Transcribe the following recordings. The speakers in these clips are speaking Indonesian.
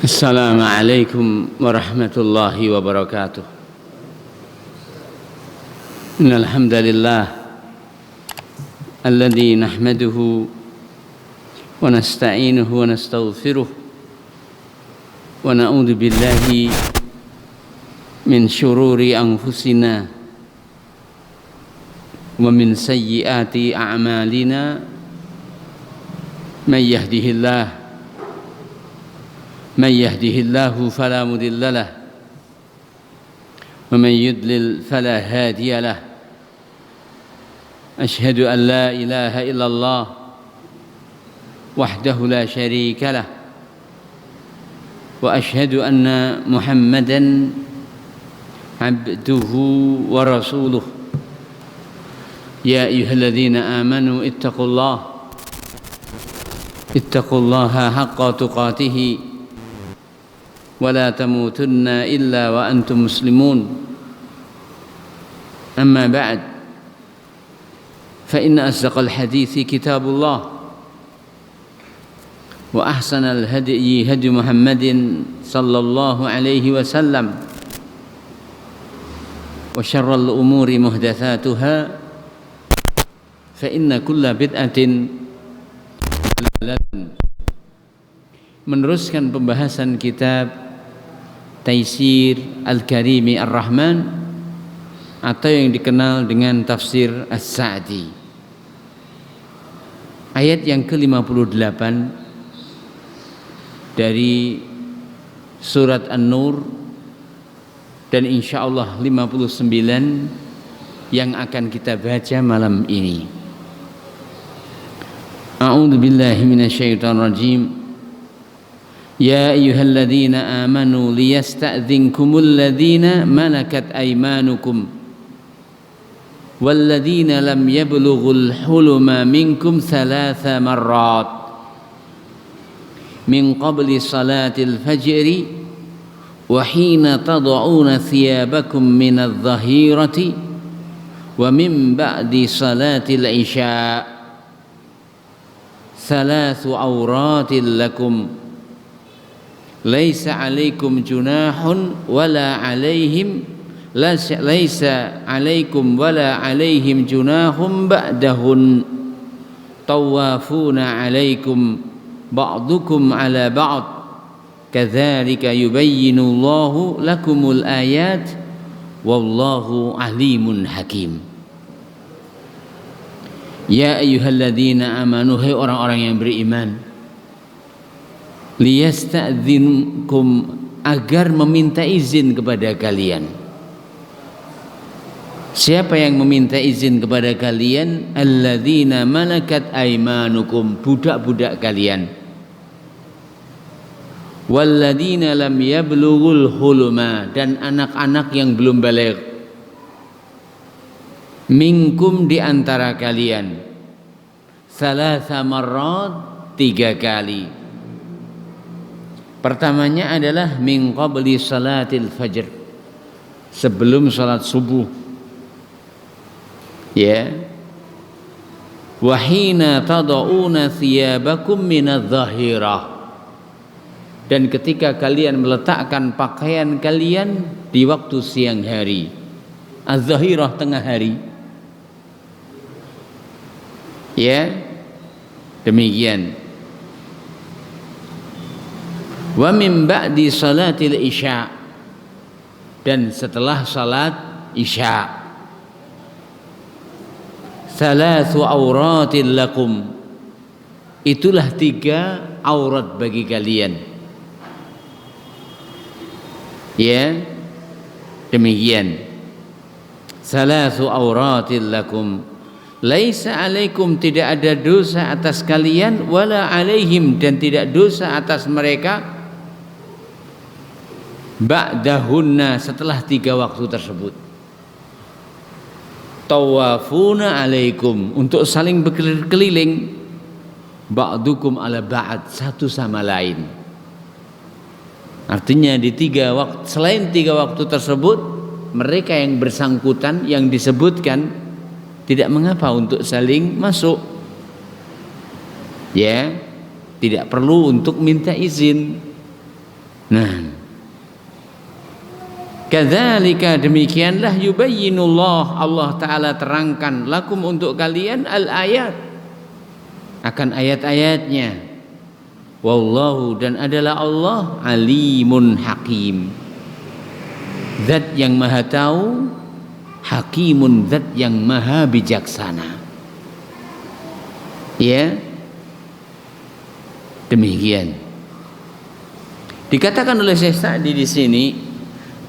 Assalamualaikum warahmatullahi wabarakatuh. Innal hamdalillah alladzi nahmaduhu wa nasta'inuhu wa nastaghfiruh wa na'udzu billahi min syururi anfusina wa min sayyiati a'malina may yahdihillahu fala mudilla lahu wa man yudlil fala hadiya lahu. Asyhadu an la ilaha illallah wahdahu la syarika lah wa asyhadu anna Muhammadan abduhu wa rasuluh. Ya ayyuhalladzina amanu ittaqullaha haqqa tuqatih wa la tamutunna illa wa antum muslimun. Amma ba'd, fa inna asdaqal hadithi kitabullah wa ahsanal hadyi hadyu Muhammadin sallallahu alaihi wasallam wa syarral umuri muhdatsatuha fa inna kulla bid'atin dalalah. Meneruskan pembahasan kitab Taisir Al-Karimi Ar-Rahman atau yang dikenal dengan tafsir As-Sa'di. Ayat yang ke-58 dari surat An-Nur dan insyaallah 59 yang akan kita baca malam ini. A'udzu billahi minasyaitonir rajim. Ya ayyuhalladzina amanu liyasta'dzinkumul ladzina malakat aymanukum walladzina lam yablughul huluma minkum thalatha marrat min qabli salatil fajri wa hina tad'una thiyabakum minadh dhahirati wa min ba'di salatil isya thalathu awratil lakum laisa alaikum junahun wala alaihim laisa alaikum wala alaihim junahum ba'dahun tawafuna alaikum ba'dukum ala ba'd kadzalika yubayyinu Allahu lakumul ayat wallahu alimun hakim. Ya ayyuhalladzina amanu, hai orang-orang yang beriman, liyasta'dzinkum, agar meminta izin kepada kalian. Siapa yang meminta izin kepada kalian? Alladzina malakat aymanukum, budak-budak kalian. Walladzina lam yablughul huluma, dan anak-anak yang belum baligh. Minkum, di antara kalian. Thalatha marrat, 3 kali. Pertamanya adalah min qabli salatil fajr, sebelum salat subuh. Ya. Wa hina tad'una thiyabakum minadh dhahirah, dan ketika kalian meletakkan pakaian kalian di waktu siang hari. Az-zahirah, tengah hari. Ya. Demikian. Wa min ba'di salatil isya, dan setelah salat isya. Thalathu auratil lakum, itulah 3 aurat bagi kalian. Ya, demikian. Thalathu auratil lakum, laisa alaikum, tidak ada dosa atas kalian, wala alaihim, dan tidak dosa atas mereka, ba'dahunna, setelah 3 waktu tersebut. Tawafuna alaikum, untuk saling berkeliling, ba'dukum ala ba'd, satu sama lain. Artinya di 3 waktu, selain 3 waktu tersebut, mereka yang bersangkutan yang disebutkan tidak mengapa untuk saling masuk. Ya, tidak perlu untuk minta izin. Nah, kadzalika demikianlah yubayyinullah, Allah taala terangkan lakum untuk kalian al-ayat, akan ayat-ayatnya. Wallahu, dan adalah Allah alimun hakim, zat yang maha tahu, hakimun, zat yang maha bijaksana. Ya, demikian dikatakan oleh Syekh Sa'di di sini.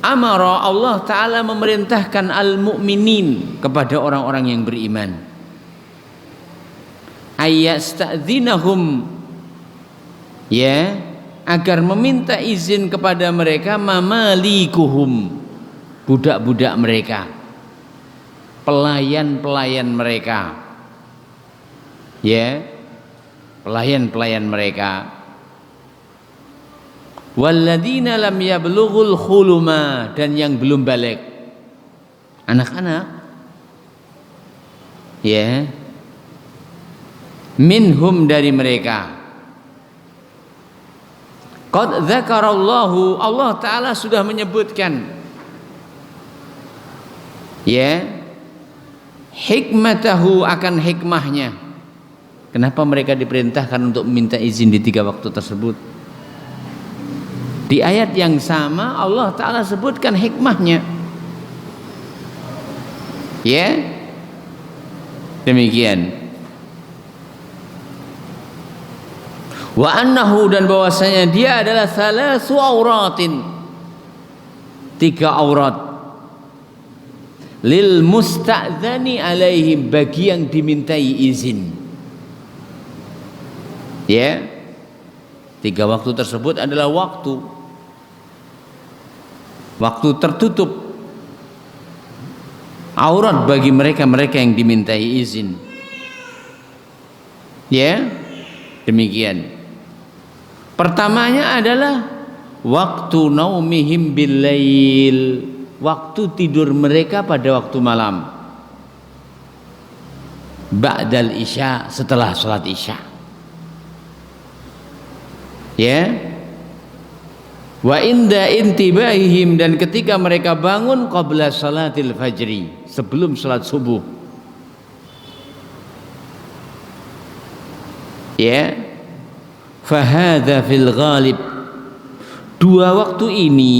Amara, Allah taala memerintahkan al-mu'minin, kepada orang-orang yang beriman, ayasta'dzinahum, ya, agar meminta izin kepada mereka, mamalikuhum, budak-budak mereka, pelayan-pelayan mereka, ya, pelayan-pelayan mereka. Walladzina lam yablughul khuluma, dan yang belum balik, anak-anak, ya, minhum, dari mereka. Qad dzakarallahu, Allah taala sudah menyebutkan, ya, hikmatahu, akan hikmahnya. Kenapa mereka diperintahkan untuk meminta izin di 3 waktu tersebut? Di ayat yang sama Allah taala sebutkan hikmahnya. Ya, demikian. Wa annahu, dan bahwasanya dia adalah salasu auratin, 3 aurat, lil musta'dzani alaihim, bagi yang dimintai izin. Ya, 3 waktu tersebut adalah waktu tertutup, aurat bagi mereka yang dimintai izin. Ya, demikian. Pertamanya adalah waktu naumihim billail, waktu tidur mereka pada waktu malam, ba'dal isya, setelah salat isya. Ya, wa inda intibahihim, dan ketika mereka bangun qabla salatil fajri, sebelum salat subuh. Ya, fahadha fil ghalib, 2 waktu ini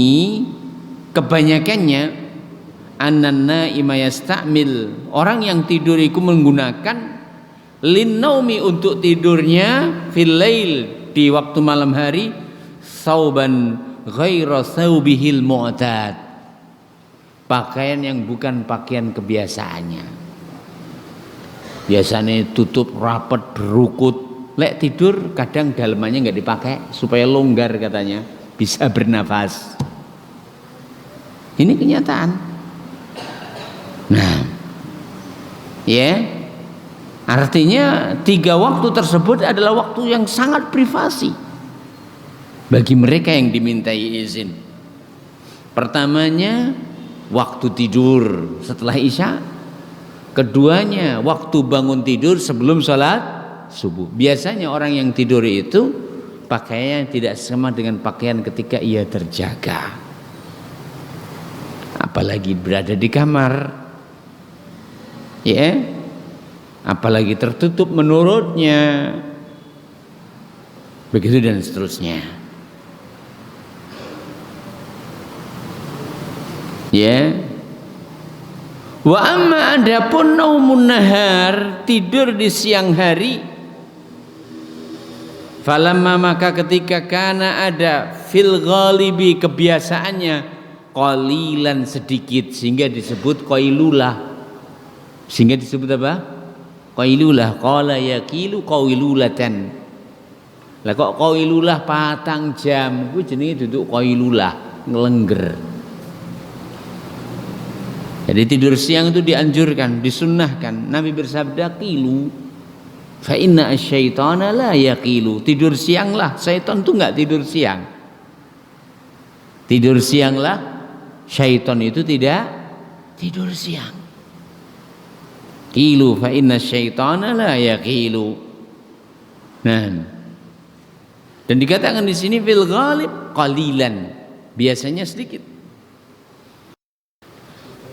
kebanyakannya annan naima yastamil, orang yang tidur itu menggunakan lin naumi, untuk tidurnya, fil lail, di waktu malam hari, sauban ghaira saubihil mu'tad, pakaian yang bukan pakaian kebiasaannya. Biasanya tutup rapat, berukut, lek tidur kadang dalemannya nggak dipakai supaya longgar, katanya bisa bernafas. Ini kenyataan. Nah, ya, artinya 3 waktu tersebut adalah waktu yang sangat privasi bagi mereka yang dimintai izin. Pertamanya waktu tidur setelah isya, keduanya waktu bangun tidur sebelum sholat subuh. Biasanya orang yang tidur itu pakaian tidak sama dengan pakaian ketika ia terjaga, apalagi berada di kamar, ya, apalagi tertutup menurutnya, begitu dan seterusnya. Ya, wa amma, adapun naumun nahar, tidur di siang hari, falamma, maka ketika kana ada, fil ghalibi, kebiasaannya, qalilan, sedikit, sehingga disebut qailulah. Sehingga disebut apa? Qailulah. Qala yaqilu qailulatan. Lah kok qailulah 4 jam, kuwi jenenge duduk qailulah, ngelengger. Jadi tidur siang itu dianjurkan, disunnahkan. Nabi bersabda, qilu fa inna asyaitana la yaqilu, tidur sianglah, syaitan itu enggak tidur siang. Tidur sianglah, syaitan itu tidak tidur siang. Qilu fa inna asyaitana la yaqilu. Nah, Dan dikatakan di sini fil ghalib qalilan, biasanya sedikit.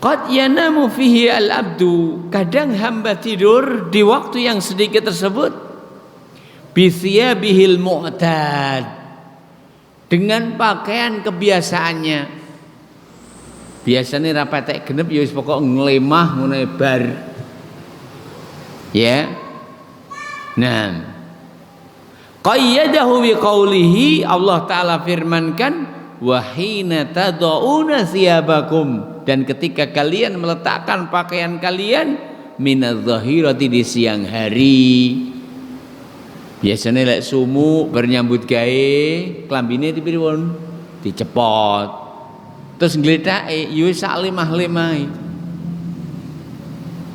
Qad yanamu fihi al-abdu, kadang hamba tidur di waktu yang sedikit tersebut bi thiyabihil mu'tad, dengan pakaian kebiasaannya. Biasanya rapatek genep ya wis pokok nglemah ngono bar. Ya. Nah, qayyadahu biqaulihi, Allah taala firmankan wa hina tad'una thiyabakum, dan ketika kalian meletakkan pakaian kalian minadh-dhahirati, di siang hari. Biasanya lek sumu bernyambut gawe klambine dipiripun dicepot terus ngledake yo sak lemah-lemah.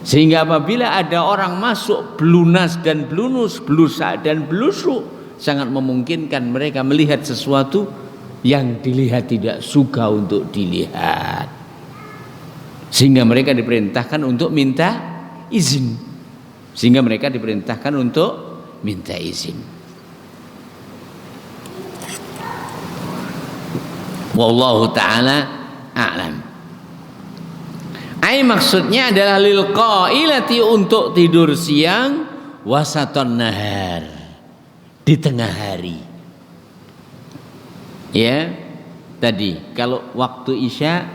Sehingga apabila ada orang masuk blunas dan blunus, blusa dan blusuk, sangat memungkinkan mereka melihat sesuatu yang dilihat tidak suka untuk dilihat. Sehingga mereka diperintahkan untuk minta izin. Sehingga mereka diperintahkan untuk minta izin. Wallahu ta'ala a'lam. Maksudnya adalah lil qailati, untuk tidur siang, wasaton nahar, di tengah hari. Ya, tadi kalau waktu isya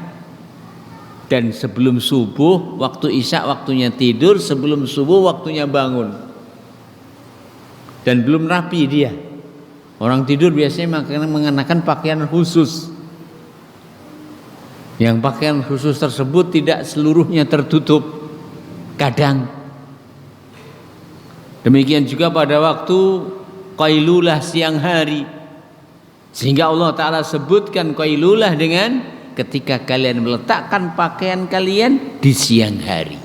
dan sebelum subuh, waktu isya waktunya tidur, sebelum subuh waktunya bangun. Dan belum rapi dia. Orang tidur biasanya mengenakan pakaian khusus. Yang pakaian khusus tersebut tidak seluruhnya tertutup, kadang. Demikian juga pada waktu qailulah siang hari. Sehingga Allah Ta'ala sebutkan qailulah dengan ketika kalian meletakkan pakaian kalian di siang hari.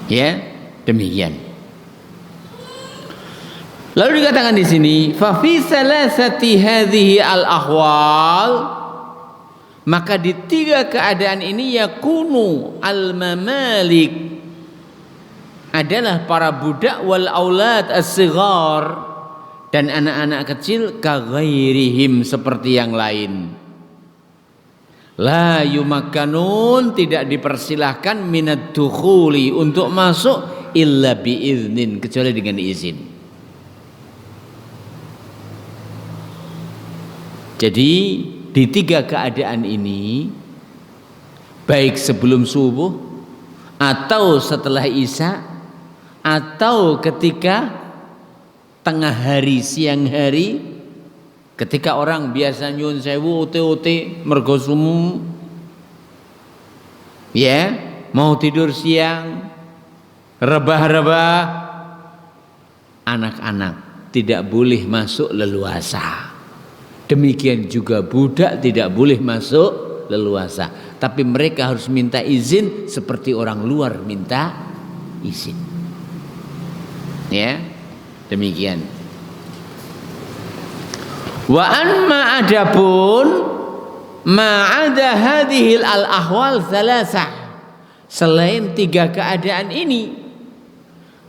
Ya, demikian. Lalu dikatakan di sini, fa fi salasati hadhihi al-ahwal, maka di tiga keadaan ini yakunu al-mamalik, adalah para budak, wal aulad as-sighar, dan anak-anak kecil, ka ghairihim, seperti yang lain. La yumakkanun, tidak dipersilahkan, minad dukhuli, untuk masuk, illa biiznin, kecuali dengan izin. Jadi di tiga keadaan ini, baik sebelum subuh atau setelah isya atau ketika tengah hari, siang hari, ketika orang biasa nyun sewu ote-ote mergo sumu, ya, mau tidur siang, rebah-rebah, anak-anak tidak boleh masuk leluasa. Demikian juga budak tidak boleh masuk leluasa, tapi mereka harus minta izin seperti orang luar minta izin. Ya, demikian. Wa anma adapun ma'ada hadhil al-ahwal thalasah, selain tiga keadaan ini,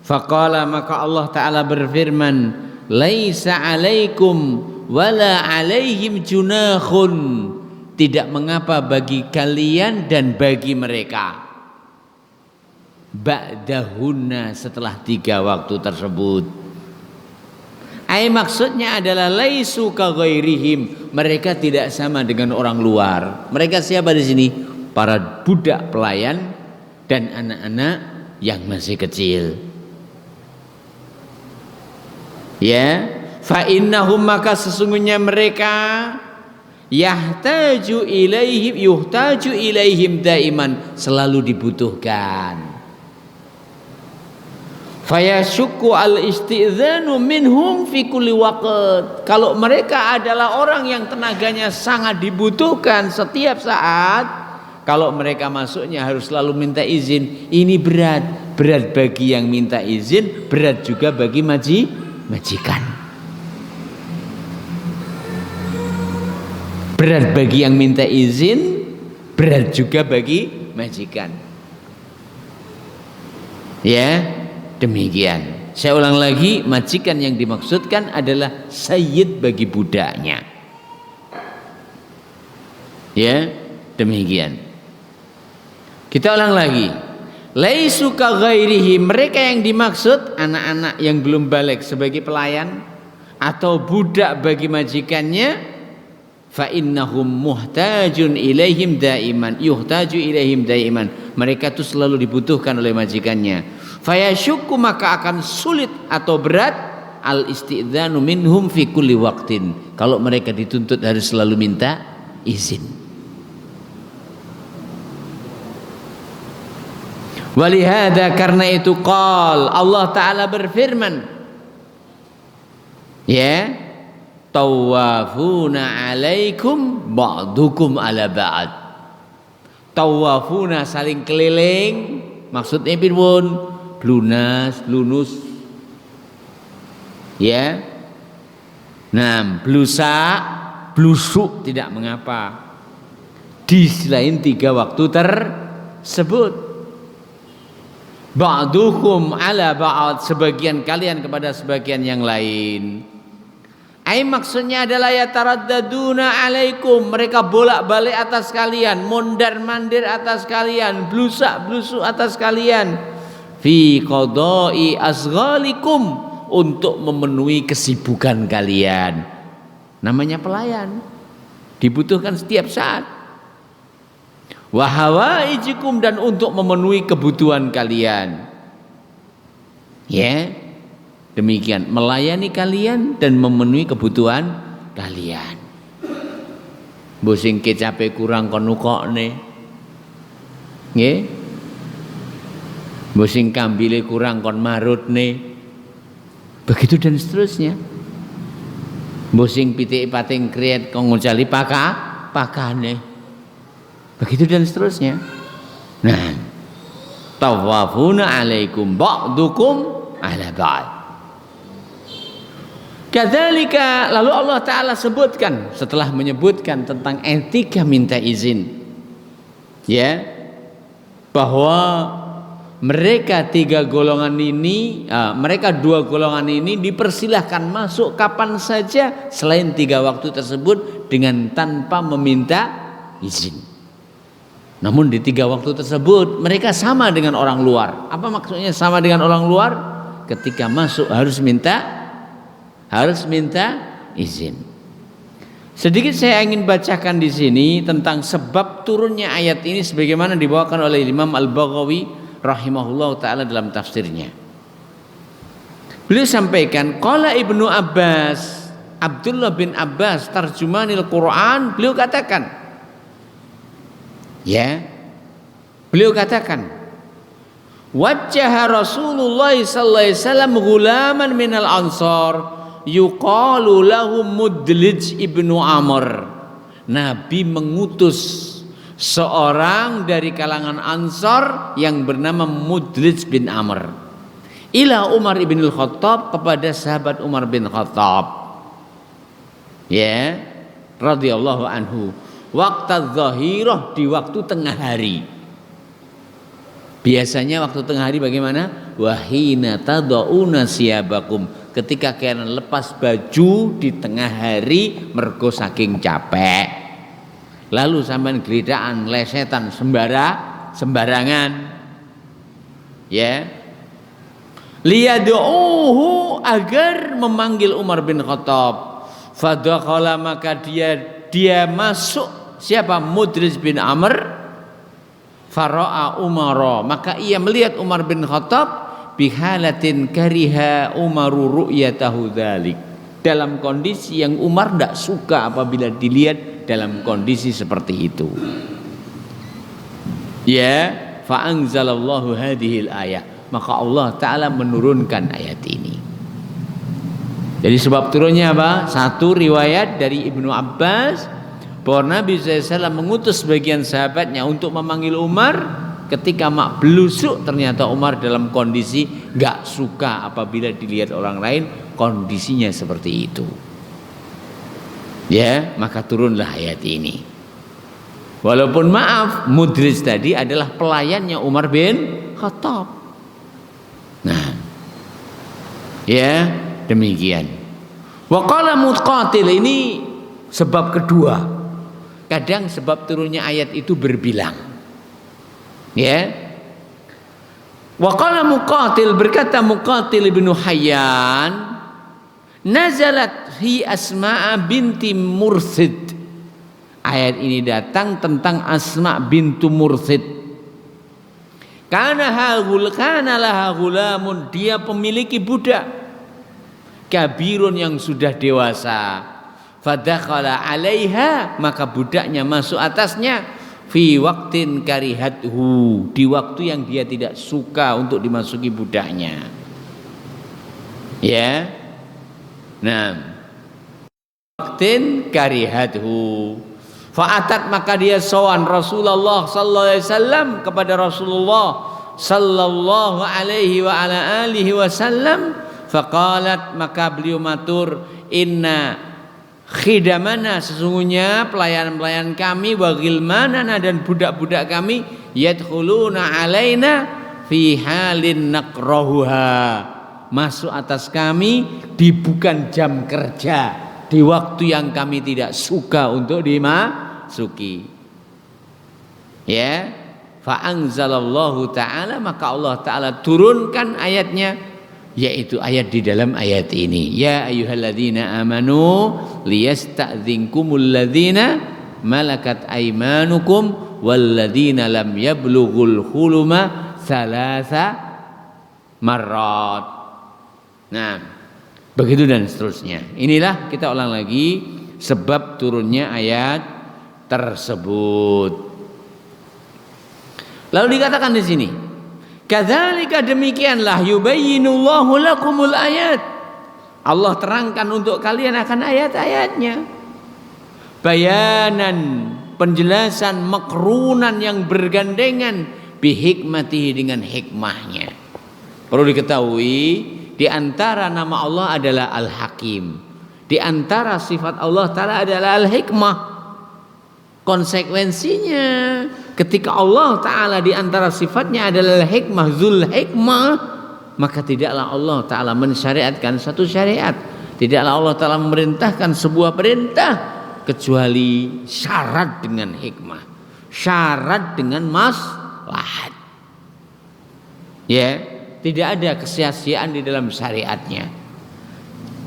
faqala, maka Allah Ta'ala berfirman, laisa alaikum wala alaihim junahun, tidak mengapa bagi kalian dan bagi mereka, ba'dahunna, setelah tiga waktu tersebut. Maksudnya adalah laisu ka ghairihim, mereka tidak sama dengan orang luar. Mereka siapa di sini? Para budak pelayan dan anak-anak yang masih kecil. Ya, fa innahum, maka sesungguhnya mereka, yuhtaju ilaihim daiman, selalu dibutuhkan. Fayashukku al-istizanu minhum fi kulli waqt, kalau mereka adalah orang yang tenaganya sangat dibutuhkan setiap saat, kalau mereka masuknya harus selalu minta izin. Ini berat bagi yang minta izin, berat juga bagi majikan. Berat bagi yang minta izin, berat juga bagi majikan. Ya, demikian. Saya ulang lagi, majikan yang dimaksudkan adalah sayyid bagi budaknya. Ya, demikian. Kita ulang lagi. Laisu ka ghairihi, mereka yang dimaksud anak-anak yang belum balik sebagai pelayan atau budak bagi majikannya, fa innahum muhtajun ilaihim daiman, yuhtaju ilaihim daiman. Mereka itu selalu dibutuhkan oleh majikannya. Fayasyukku, maka akan sulit atau berat al istidzanu minhum fi kulli waqtin, kalau mereka dituntut harus selalu minta izin. Walihada, karena itu qal, Allah Ta'ala berfirman, ya, tawafuna alaikum ba'dukum ala ba'd. Tawafuna, saling keliling, maksudnya pirwun? Blunas, blunus, ya. Nah, blusa, blusuk tidak mengapa. Di selain 3 waktu tersebut. Ba'dukum ala ba'd, sebagian kalian kepada sebagian yang lain. Ai maksudnya adalah ya taraddaduna alaikum, mereka bolak-balik atas kalian, mondar-mandir atas kalian, blusak-blusuk atas kalian. Fi qada'i asghalikum, untuk memenuhi kesibukan kalian. Namanya pelayan, dibutuhkan setiap saat. Wa hawaijikum, dan untuk memenuhi kebutuhan kalian. Ya, demikian, melayani kalian dan memenuhi kebutuhan kalian. Bosing kecape kurang kon nukokne, nggih. Bosing kambile kurang kon marutne, begitu dan seterusnya. Bosing pitik pating kriet kon ngucali pakane, begitu dan seterusnya. Nah, tawafuna alaikum ba'dukum ala ba'd. Kadzalika, lalu Allah Ta'ala sebutkan, setelah menyebutkan tentang etika minta izin, ya, bahwa mereka 3 golongan ini, mereka 2 golongan ini dipersilahkan masuk kapan saja selain 3 waktu tersebut dengan tanpa meminta izin. Namun di 3 waktu tersebut mereka sama dengan orang luar. Apa maksudnya sama dengan orang luar? Ketika masuk harus minta izin. Sedikit saya ingin bacakan di sini tentang sebab turunnya ayat ini sebagaimana dibawakan oleh Imam Al-Baghawi rahimahullah ta'ala dalam tafsirnya. Beliau sampaikan, qala Ibnu Abbas, Abdullah bin Abbas tarjumanil Quran, beliau katakan, ya, beliau katakan, wajjaha Rasulullah sallallahu alaihi wasallam ghulaman minal ansar yuqalu lahu Mudlij ibnu Amr. Nabi mengutus seorang dari kalangan Ansar yang bernama Mudlij bin Amr ila Umar ibn al-Khattab, kepada sahabat Umar bin Khattab, ya, radhiyallahu anhu, waqta dzahirah, di waktu tengah hari. Biasanya waktu tengah hari bagaimana? Wahina tadauna siyabakum, ketika kalian lepas baju di tengah hari mergo saking capek. Lalu sampean gelidaan, lesetan sembarangan, ya, liyad'uhu, agar memanggil Umar bin Khattab. Fadakhala, maka dia masuk. Siapa? Mudlij bin Amr. Fara'a Umar, maka ia melihat Umar bin Khattab bihalatin kariha Umaru ru'yatahu dzalik, dalam kondisi yang Umar tidak suka apabila dilihat dalam kondisi seperti itu. Ya, fa anzalallahu hadhil ayah, maka Allah Ta'ala menurunkan ayat ini. Jadi sebab turunnya apa? Satu, riwayat dari Ibnu Abbas bahwa Nabi SAW mengutus sebagian sahabatnya untuk memanggil Umar. Ketika mak belusuk, ternyata Umar dalam kondisi gak suka apabila dilihat orang lain kondisinya seperti itu. Ya, maka turunlah ayat ini. Walaupun maaf, Mudlij tadi adalah pelayannya Umar bin Khattab. Nah, Ya, demikian. Wa qala Muqatil, ini sebab kedua. Kadang sebab turunnya ayat itu berbilang. Ya. Wa qala Muqatil, berkata Muqatil bin Hayyan, nazalat fi Asma binti Mursid. Ayat ini datang tentang Asma bintu Mursid. Kana laha gulamun, dia memiliki budak kabirun yang sudah dewasa. Fadakhala alaiha, maka budaknya masuk atasnya fi waqtin karihathu, di waktu yang dia tidak suka untuk dimasuki budaknya. Ya. Nah, waqtin karihathu. Fa'atat, maka dia sowan Rasulullah sallallahu alaihi wasallam, kepada Rasulullah sallallahu alaihi wa ala alihi wasallam. Faqalat, maka beliau matur, inna khidamana, sesungguhnya pelayan-pelayan kami, wa ghilmanana, dan budak-budak kami, yadkhuluna alaina fi halin nakrahuha, masuk atas kami di bukan jam kerja, di waktu yang kami tidak suka untuk dimasuki. Ya, fa anzalallahu ta'ala, maka Allah Ta'ala turunkan ayatnya, yaitu ayat di dalam ayat ini. Ya ayyuhalladzina amanu liyasta'dzinkumul ladzina malakat aymanukum walladzina lam yablughul huluma thalatha marrat. Nah, begitu dan seterusnya. Inilah, kita ulang lagi sebab turunnya ayat tersebut. Lalu dikatakan di sini, kadzalika, demikianlah, yubayyinullahu lakumul ayat, Allah terangkan untuk kalian akan ayat-ayatnya. Bayanan, penjelasan, makrunan, yang bergandengan, bihikmatihi, dengan hikmahnya. Perlu diketahui, di antara nama Allah adalah Al-Hakim, di antara sifat Allah Ta'ala adalah Al-Hikmah. Konsekuensinya, ketika Allah Ta'ala di antara sifatnya adalah Hikmah, Zul Hikmah, maka tidaklah Allah Ta'ala mensyariatkan satu syariat, tidaklah Allah Ta'ala memerintahkan sebuah perintah kecuali syarat dengan hikmah, syarat dengan maslahat. Ya, tidak ada kesia-siaan di dalam syariatnya.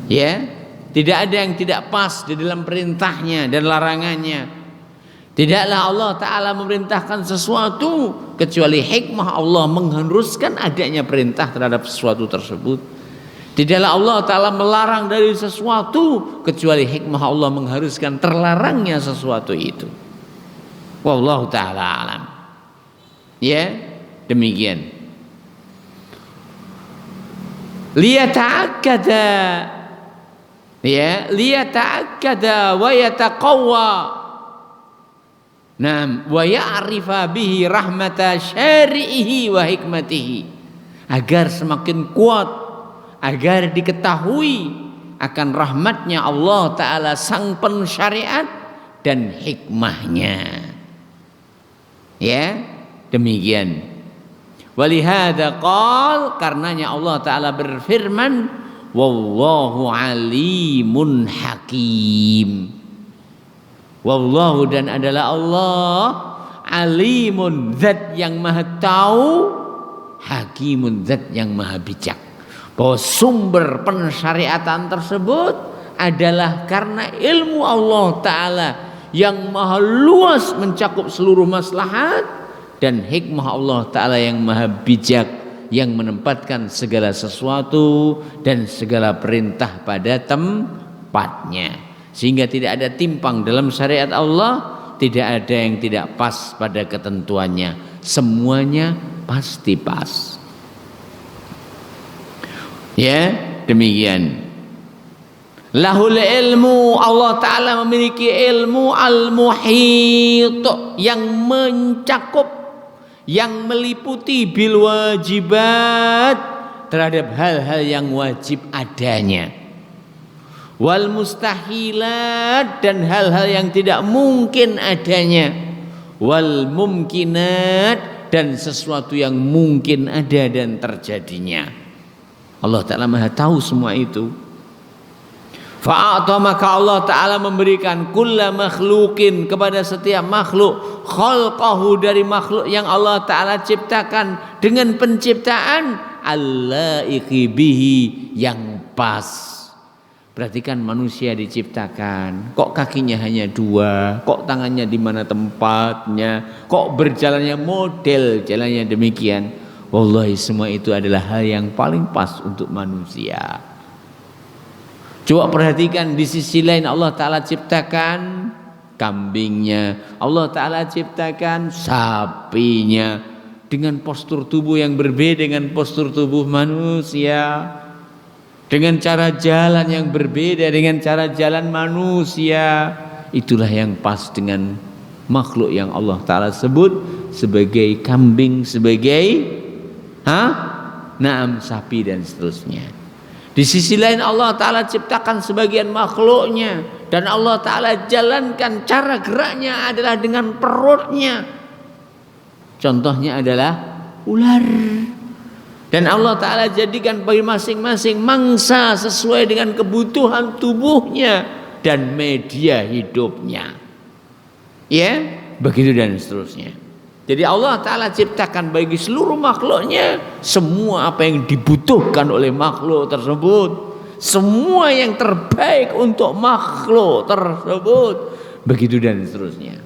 Ya, tidak ada yang tidak pas di dalam perintahnya dan larangannya. Tidaklah Allah Ta'ala memerintahkan sesuatu kecuali hikmah Allah mengharuskan adanya perintah terhadap sesuatu tersebut. Tidaklah Allah Ta'ala melarang dari sesuatu kecuali hikmah Allah mengharuskan terlarangnya sesuatu itu. Wallahu ta'ala alam. Ya, demikian. Liyata'akkada, ya, liyata'akkada wa yataqawwa, nam, wa ya'rifa bihi rahmata syari'ihi wa hikmatihi, agar semakin kuat, agar diketahui akan rahmatnya Allah Ta'ala sang pensyariat dan hikmahnya. Ya, demikian. Walihada qal, karenanya Allah Ta'ala berfirman, wallahu alimun hakim. Wallahu, dan adalah Allah, alimun, zat yang maha tahu, hakimun, zat yang maha bijak. Bahwa sumber pensyariatan tersebut adalah karena ilmu Allah Ta'ala yang maha luas mencakup seluruh maslahat, dan hikmah Allah Ta'ala yang maha bijak yang menempatkan segala sesuatu dan segala perintah pada tempatnya, sehingga tidak ada timpang dalam syariat Allah, tidak ada yang tidak pas pada ketentuannya, semuanya pasti pas. Ya, demikian. Lahul ilmu, Allah Ta'ala memiliki ilmu al-muhit, yang mencakup, yang meliputi bil wajibat, terhadap hal-hal yang wajib adanya, wal mustahilat, dan hal-hal yang tidak mungkin adanya, wal mumkinat, dan sesuatu yang mungkin ada dan terjadinya. Allah Ta'ala Maha tahu semua itu. Fa'ata, maka Allah Ta'ala memberikan kulla makhlukin, kepada setiap makhluk, khalqahu, dari makhluk yang Allah Ta'ala ciptakan dengan penciptaan allaiqi bihi, yang pas. Perhatikan, manusia diciptakan, kok kakinya hanya 2, kok tangannya di mana tempatnya, kok berjalannya model jalannya demikian. Wallahi semua itu adalah hal yang paling pas untuk manusia. Coba perhatikan, di sisi lain Allah Ta'ala ciptakan kambingnya, Allah Ta'ala ciptakan sapinya, dengan postur tubuh yang berbeda dengan postur tubuh manusia, dengan cara jalan yang berbeda dengan cara jalan manusia. Itulah yang pas dengan makhluk yang Allah Ta'ala sebut sebagai kambing, sebagai sapi dan seterusnya. Di sisi lain Allah Ta'ala ciptakan sebagian makhluknya, dan Allah Ta'ala jalankan cara geraknya adalah dengan perutnya. Contohnya adalah ular. Dan Allah Ta'ala jadikan bagi masing-masing mangsa sesuai dengan kebutuhan tubuhnya dan media hidupnya. Ya, begitu dan seterusnya. Jadi Allah Ta'ala ciptakan bagi seluruh makhluknya semua apa yang dibutuhkan oleh makhluk tersebut, semua yang terbaik untuk makhluk tersebut, begitu dan seterusnya.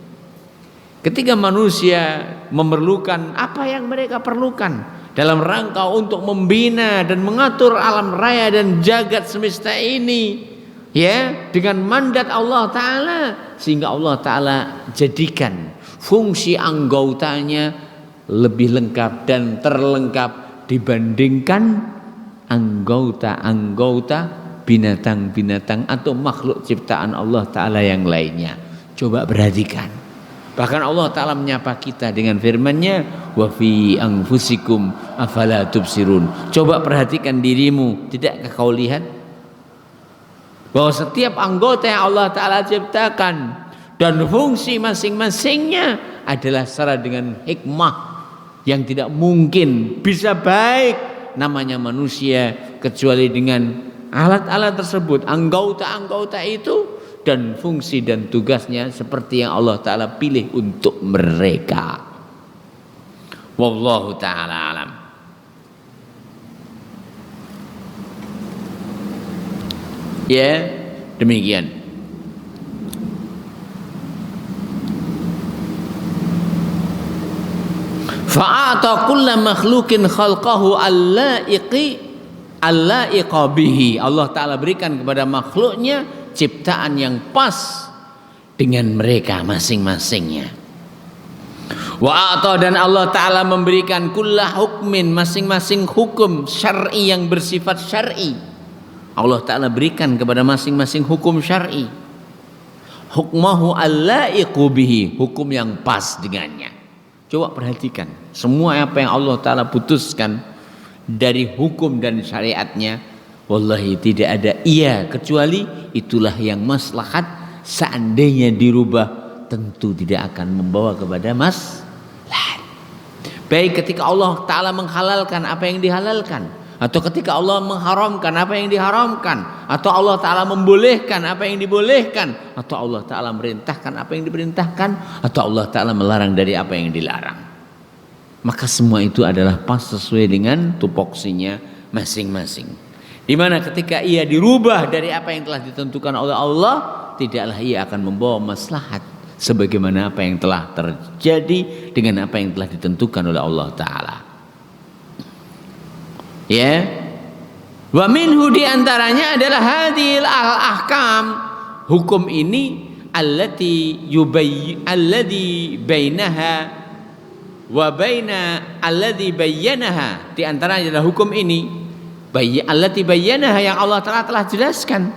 Ketika manusia memerlukan apa yang mereka perlukan dalam rangka untuk membina dan mengatur alam raya dan jagat semesta ini, ya, dengan mandat Allah Ta'ala, sehingga Allah Ta'ala jadikan fungsi anggautanya lebih lengkap dan terlengkap dibandingkan anggota binatang-binatang atau makhluk ciptaan Allah Ta'ala yang lainnya. Coba perhatikan, bahkan Allah Ta'ala menyapa kita dengan firman-Nya, wa fi anfusikum afala tubsirun. Coba perhatikan dirimu, tidakkah kau lihat bahwa setiap anggota yang Allah Ta'ala ciptakan dan fungsi masing-masingnya adalah secara dengan hikmah yang tidak mungkin bisa baik namanya manusia kecuali dengan alat-alat tersebut, anggota-anggota itu, dan fungsi dan tugasnya seperti yang Allah Ta'ala pilih untuk mereka. Wallahu ta'ala alam. Ya, demikian. Fa'ata kulla makhlukin khalqahu allaiqa bihi. Allah Ta'ala berikan kepada makhluknya ciptaan yang pas dengan mereka masing-masingnya. Wa'ata, dan Allah Ta'ala memberikan kulla hukmin, masing-masing hukum syar'i yang bersifat syar'i. Allah Ta'ala berikan kepada masing-masing hukum syar'i. Hukmahu allaiqu bihi, hukum yang pas dengannya. Coba perhatikan, semua apa yang Allah Ta'ala putuskan dari hukum dan syariatnya, wallahi tidak ada kecuali itulah yang maslahat. Seandainya dirubah tentu tidak akan membawa kepada maslahat. Baik ketika Allah Ta'ala menghalalkan apa yang dihalalkan, atau ketika Allah mengharamkan apa yang diharamkan, atau Allah Ta'ala membolehkan apa yang dibolehkan, atau Allah Ta'ala merintahkan apa yang diperintahkan, atau Allah Ta'ala melarang dari apa yang dilarang, maka semua itu adalah pas sesuai dengan tupoksinya masing-masing. Dimana ketika ia dirubah dari apa yang telah ditentukan oleh Allah, tidaklah ia akan membawa maslahat sebagaimana apa yang telah terjadi dengan apa yang telah ditentukan oleh Allah Ta'ala. Ya, wa minhu, diantaranya adalah hadhil al-ahkam, hukum ini alladhi bainaha wa baina alladhi bayyanaha, diantaranya adalah hukum ini allati bayyanaha, yang Allah telah jelaskan,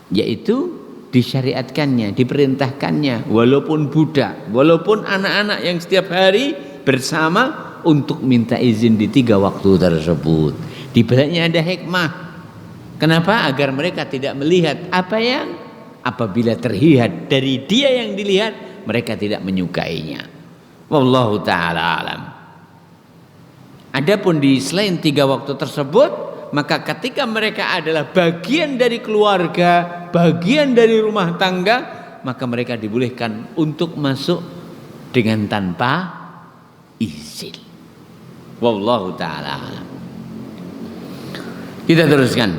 yaitu disyariatkannya, diperintahkannya, walaupun budak, walaupun anak-anak yang setiap hari bersama untuk minta izin di 3 waktu tersebut. Di baliknya ada hikmah. Kenapa? Agar mereka tidak melihat apa yang apabila terlihat dari dia yang dilihat, mereka tidak menyukainya. Wallahu ta'ala alam. Adapun di selain 3 waktu tersebut, maka ketika mereka adalah bagian dari keluarga, bagian dari rumah tangga, maka mereka dibolehkan untuk masuk dengan tanpa izin. Wallahu ta'ala alam. Kita teruskan.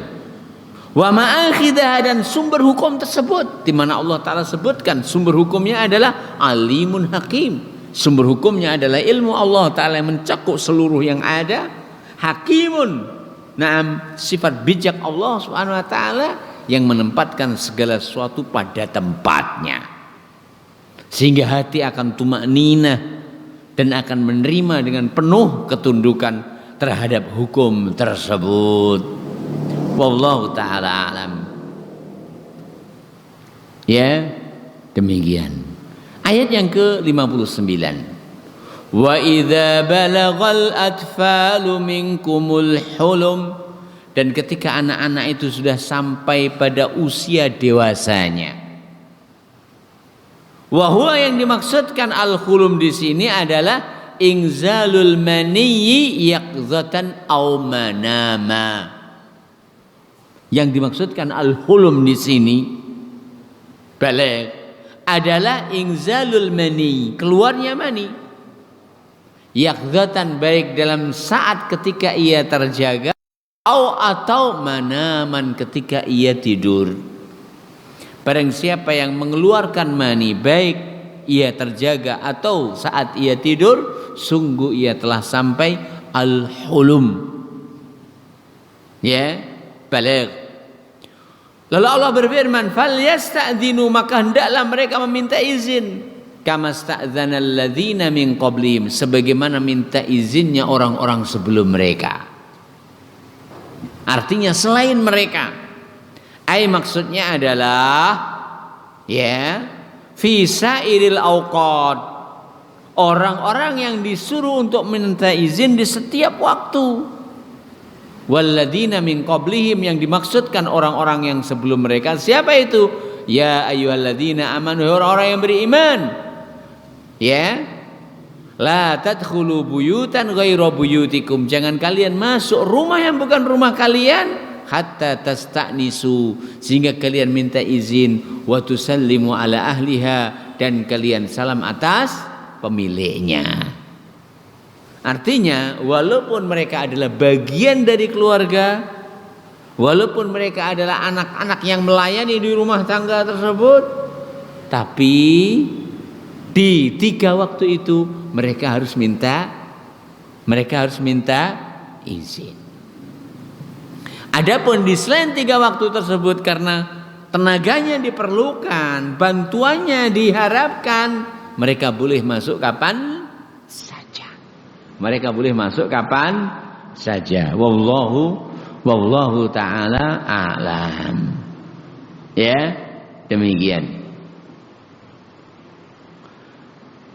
Wa ma'akhidah, dan sumber hukum tersebut di mana Allah Ta'ala sebutkan sumber hukumnya adalah alimun hakim. Sumber hukumnya adalah ilmu Allah Ta'ala yang mencakup seluruh yang ada. Hakimun, naam, sifat bijak Allah Subhanahu wa Ta'ala yang menempatkan segala sesuatu pada tempatnya, sehingga hati akan tumakninah dan akan menerima dengan penuh ketundukan terhadap hukum tersebut. Wallahu ta'ala alam. Ya, demikian. Ayat yang ke-59. Wa idza balagal atfalu minkumul hulum, dan ketika anak-anak itu sudah sampai pada usia dewasanya. Wa huwa, yang dimaksudkan al-hulum di sini adalah inzalul maniyyi yaqzatan aw manama. Yang dimaksudkan al-hulum di sini balik adalah inzalul mani, keluarnya mani, yaqzatan, baik dalam saat ketika ia terjaga atau manaman, ketika ia tidur. Barang siapa yang mengeluarkan mani baik ia terjaga atau saat ia tidur, sungguh ia telah sampai al-hulum. Ya, balik. Lalu Allah berfirman, "Falyasta'dzinu", maka hendaklah mereka meminta izin, kama sta'dzanal ladzina min qablihim, sebagaimana minta izinnya orang-orang sebelum mereka. Artinya selain mereka. Maksudnya adalah ya, fi sairil awqat, orang-orang yang disuruh untuk minta izin di setiap waktu. Walladzina min qablihim, yang dimaksudkan orang-orang yang sebelum mereka. Siapa itu? Ya ayyuhalladzina amanu, orang-orang yang beriman. Ya, la tadkhulu buyutan ghaira buyutikum, jangan kalian masuk rumah yang bukan rumah kalian, hatta tasta'nisu, sehingga kalian minta izin, wa tusallimu ala ahliha, dan kalian salam atas pemiliknya. Artinya walaupun mereka adalah bagian dari keluarga, walaupun mereka adalah anak-anak yang melayani di rumah tangga tersebut, tapi di 3 waktu itu mereka harus minta izin. Adapun di selain 3 waktu tersebut, karena tenaganya diperlukan, bantuannya diharapkan, mereka boleh masuk kapan saja. Mereka boleh masuk kapan saja. Wallahu ta'ala a'lam. Ya, demikian.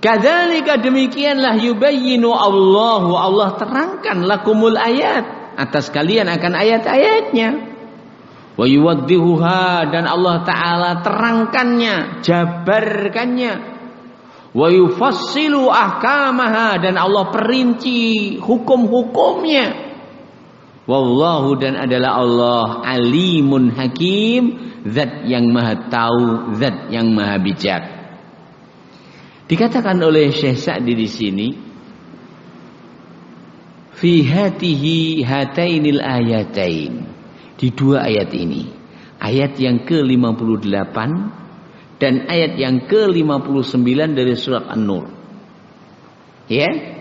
Kadzalika, demikianlah, yubayyinu Allahu, Allah terangkan lakumul ayat, atas kalian akan ayat-ayatnya. Wa yuwaddihuha, dan Allah Ta'ala terangkannya, jabarkannya. Wa yufassilu ahkamaha, dan Allah perinci hukum-hukumnya. Wallahu, dan adalah Allah alimun hakim, zat yang maha tahu, zat yang maha bijak. Dikatakan oleh Syekh Sa'di di sini, fi hatihi hatainil ayatain, di 2 ayat ini, ayat yang ke-58 dan ayat yang ke-59 dari surat An-Nur. Ya,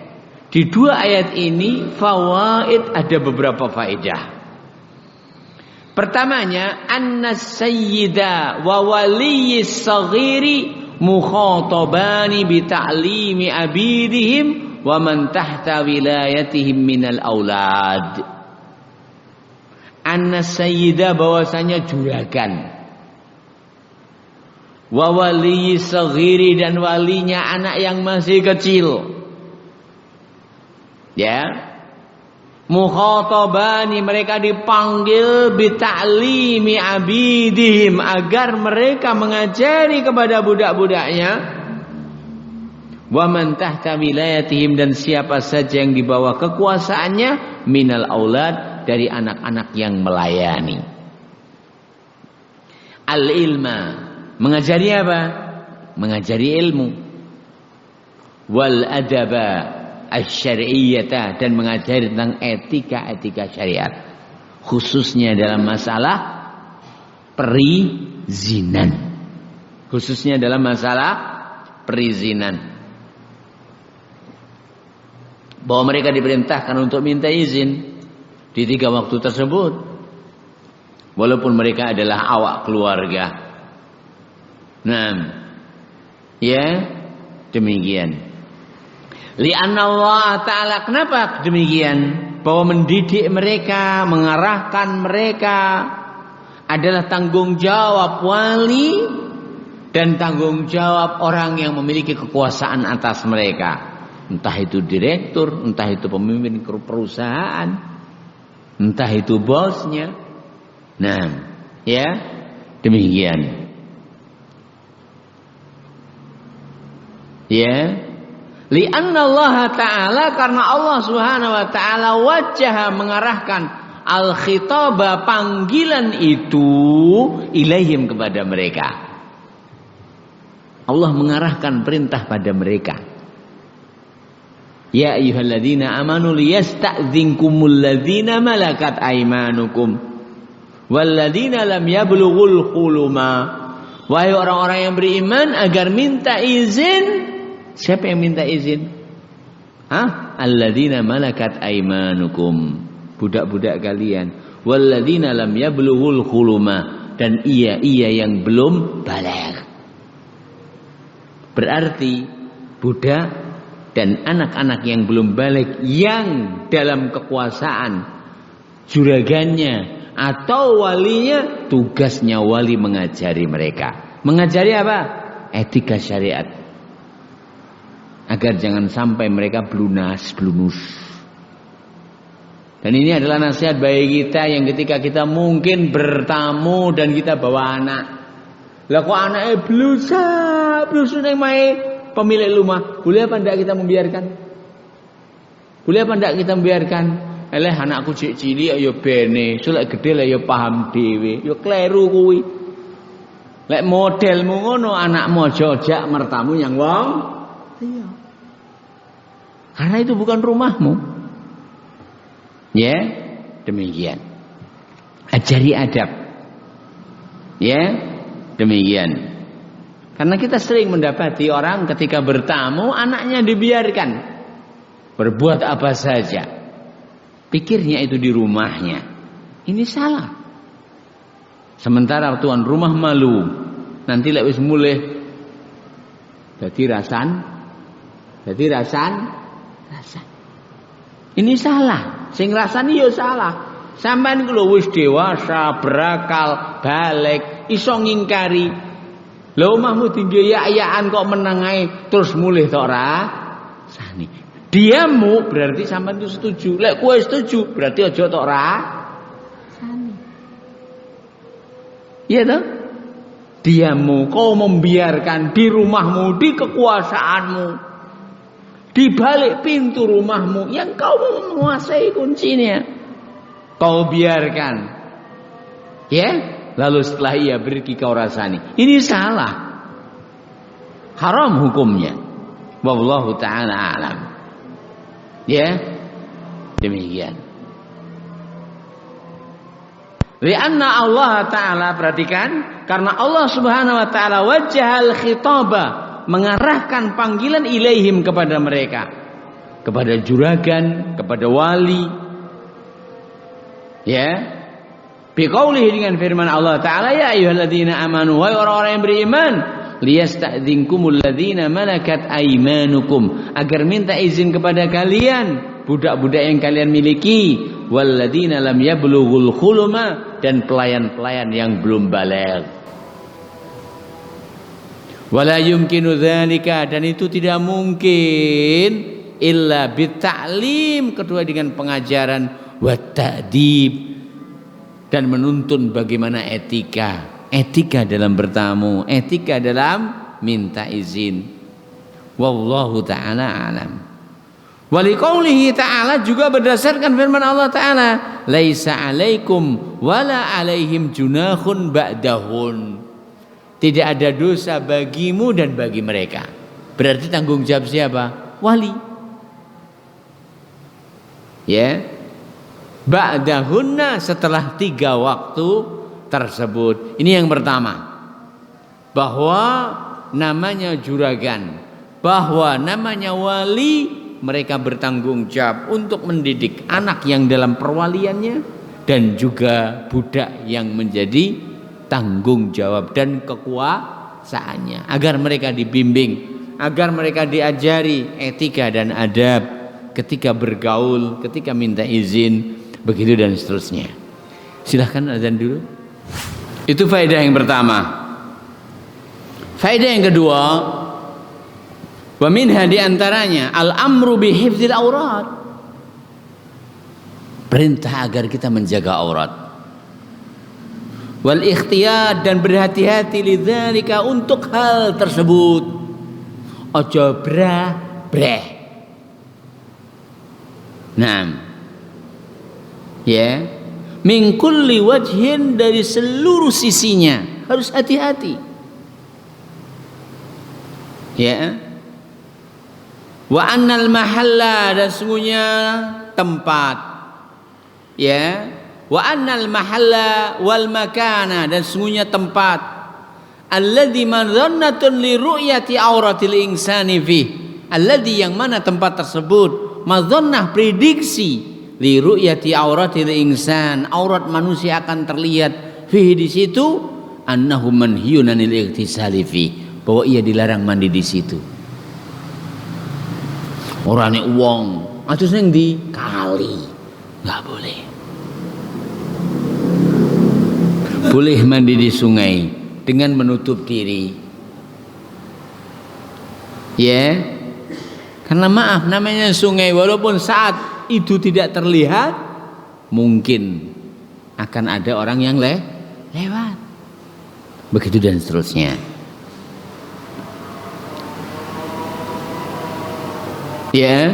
di 2 ayat ini fawaid, ada beberapa faedah. Pertamanya, annas sayyida wa waliyyis saghiri mukhatabani bi ta'limi abidihim wa man tahta wilayatihim minal aulad. Annas sayyida, bahwasanya juragan, wa wali saghiri, dan walinya anak yang masih kecil. Ya, mukhatabani, mereka dipanggil bi ta'limi abidihim, agar mereka mengajari kepada budak-budaknya. Wa man tahta wilayatihim, dan siapa saja yang di bawah kekuasaannya, minal aulad, dari anak-anak yang melayani. Al-ilma, mengajari apa? Mengajari ilmu. Wal adaba asy-syar'iyyata, dan mengajari tentang etika-etika syariat, khususnya dalam masalah perizinan. Khususnya dalam masalah perizinan. Bahwa mereka diperintahkan untuk minta izin di 3 waktu tersebut, walaupun mereka adalah awak keluarga. Nah, ya demikian. Li'anna Allah Ta'ala, kenapa demikian? Bahwa mendidik mereka, mengarahkan mereka adalah tanggung jawab wali dan tanggung jawab orang yang memiliki kekuasaan atas mereka. Entah itu direktur, entah itu pemimpin perusahaan, entah itu bosnya. Nah, ya demikian. Ya, li'anna Allah Ta'ala, karena Allah Subhanahu wa Ta'ala wajah, mengarahkan al-khitaba, panggilan itu ilaihim, kepada mereka. Allah mengarahkan perintah pada mereka. Ya ayyuhalladzina amanu liyasta'dzinkumul ladzina malakat aymanukum walladzina lam yablughul huluma. Wahai orang-orang yang beriman, agar minta izin. Siapa yang minta izin? Alladzina malakat aymanukum, budak-budak kalian. Walladzina lam yablughul huluma, dan ia yang belum baligh. Berarti budak dan anak-anak yang belum balik, yang dalam kekuasaan juragannya atau walinya, tugasnya wali mengajari mereka. Mengajari apa? Etika syariat, agar jangan sampai mereka belunus. Dan ini adalah nasihat bagi kita yang ketika kita mungkin bertamu dan kita bawa anak. Lah kok anaknya blusa nang mae pemilik rumah, boleh apa tidak kita membiarkan? Boleh apa tidak kita membiarkan? Eleh anakku cilik ya bene, sulek gede lah ya paham dhewe, ya kleru kuwi. Lek modelmu ngono, anakmu aja ojak mertamu yang wong. Iya. Karena itu bukan rumahmu. Ya, demikian. Ajari adab. Ya, demikian. Karena kita sering mendapati orang ketika bertamu, anaknya dibiarkan berbuat apa saja, pikirnya itu di rumahnya. Ini salah. Sementara tuan rumah malu, nanti lek wis mulih dadi rasan. Ini salah. Sing rasani ya salah. Sampeyan ku lho wis dewasa, berakal, balik, iso ngingkari. Lah omahmu tinggi ya-yaan kok menang ae terus mulih tok ora sani. Diamu berarti sampean itu setuju. Lek kowe setuju berarti aja tok ora sani. Iya toh? Diamu, kau membiarkan di rumahmu, di kekuasaanmu, di balik pintu rumahmu yang kau menguasai kuncinya, kau biarkan. Ya? Lalu setelah ia pergi kau rasani. Ini salah. Haram hukumnya. Wallahu ta'ala alam. Ya. Demikian. Lianna Allah Ta'ala, perhatikan, karena Allah Subhanahu wa Ta'ala wajhal khitaba, mengarahkan panggilan ilaihim, kepada mereka, kepada juragan, kepada wali. Ya. Biqaulihi, dengan firman Allah Ta'ala, ya ayyuhalladzina amanu, wahai orang-orang yang beriman, liyasta'dzinkumul ladzina malakat aymanukum, agar minta izin kepada kalian budak-budak yang kalian miliki, walladzina lam yablughul huluma, dan pelayan-pelayan yang belum baligh. Wala yumkinu dzalika, dan itu tidak mungkin illa bita'lim, kedua dengan pengajaran, wa ta'dib, dan menuntun bagaimana etika dalam bertamu, etika dalam minta izin. Wallahu ta'ala alam. Waliqaulihi ta'ala, juga berdasarkan firman Allah Ta'ala, laisa alaikum wala alaihim junahun ba'dahun. Tidak ada dosa bagimu dan bagi mereka. Berarti tanggung jawab siapa? Wali. Ya. Ba'dahunna, setelah 3 waktu tersebut. Ini yang pertama. Bahwa namanya juragan, bahwa namanya wali, mereka bertanggung jawab untuk mendidik anak yang dalam perwaliannya dan juga budak yang menjadi tanggung jawab dan kekuasaannya, agar mereka dibimbing, agar mereka diajari etika dan adab ketika bergaul, ketika minta izin, begitu dan seterusnya. Silahkan azan dulu. Itu faedah yang pertama. Faedah yang kedua, wa minha, di antaranya al-amru bi hifdzil aurat. Perintah agar kita menjaga aurat. Wal ikhtiyar, dan berhati-hati lidzalika, untuk hal tersebut. Ojo breh. Naam. Ya. Min kulli wajhin, dari seluruh sisinya harus hati-hati. Ya. Wa annal mahalla, dan sungguhnya tempat. Ya. Wa annal mahalla wal makana, dan sungguhnya tempat. Alladzi madhannatun li ru'yati auratil insani fi. Alladzi, yang mana tempat tersebut, madhannah, prediksi, li ru'yati auratil insan, aurat manusia akan terlihat, fi, di situ, annahu manhiyun anil ightisali fi, bahwa ia dilarang mandi di situ. Orangnya uang atau sing di kali, nggak boleh. Boleh mandi di sungai dengan menutup diri. Ya, karena maaf, namanya sungai, walaupun saat itu tidak terlihat, mungkin akan ada orang yang lewat. Begitu dan seterusnya. Ya,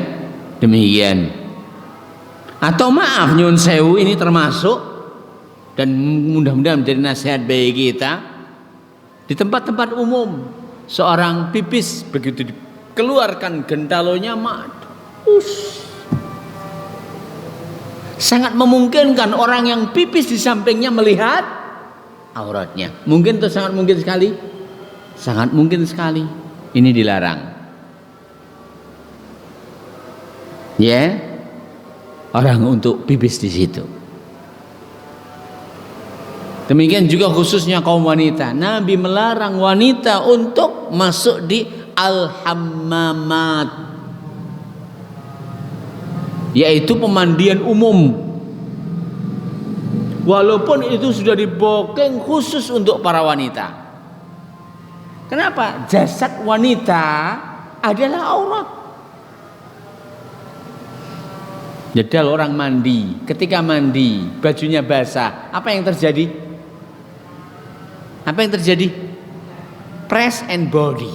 demikian. Atau maaf, nyun sewu, ini termasuk, dan mudah-mudahan menjadi nasihat bagi kita, di tempat-tempat umum seorang pipis, begitu dikeluarkan gentalonya, sangat memungkinkan orang yang pipis di sampingnya melihat auratnya. Mungkin atau sangat mungkin sekali? Sangat mungkin sekali. Ini dilarang. Ya, orang untuk pipis di situ. Demikian juga khususnya kaum wanita. Nabi melarang wanita untuk masuk di al-hammamat, yaitu pemandian umum. Walaupun itu sudah dibooking khusus untuk para wanita. Kenapa? Jasad wanita adalah aurat. Jadal orang mandi, ketika mandi bajunya basah, apa yang terjadi? Apa yang terjadi? Press and body,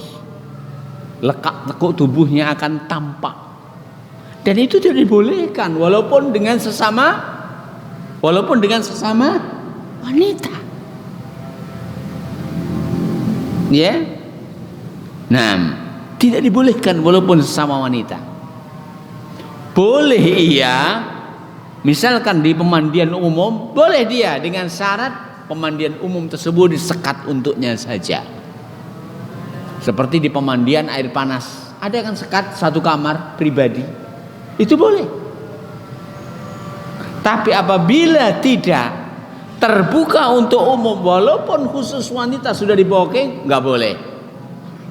lekuk tubuhnya akan tampak, dan itu tidak dibolehkan walaupun dengan sesama wanita. Ya, nah, tidak dibolehkan walaupun sesama wanita. Boleh iya, misalkan di pemandian umum, boleh dia dengan syarat pemandian umum tersebut disekat untuknya saja. Seperti di pemandian air panas, ada kan sekat satu kamar pribadi, itu boleh. Tapi apabila tidak terbuka untuk umum, walaupun khusus wanita sudah dibooking, nggak boleh.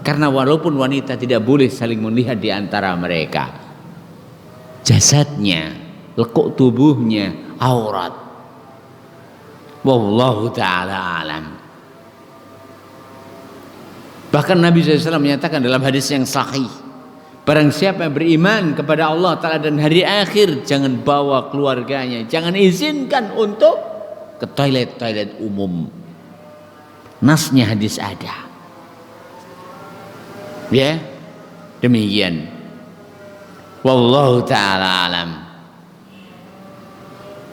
Karena walaupun wanita tidak boleh saling melihat di antara mereka, jasadnya, lekuk tubuhnya aurat. Wallahu ta'ala alam. Bahkan Nabi SAW menyatakan dalam hadis yang sahih, barang siapa yang beriman kepada Allah Ta'ala dan hari akhir, jangan bawa keluarganya, jangan izinkan untuk ke toilet umum. Nasnya hadis ada. Ya, demikian. Wallahu ta'ala alam.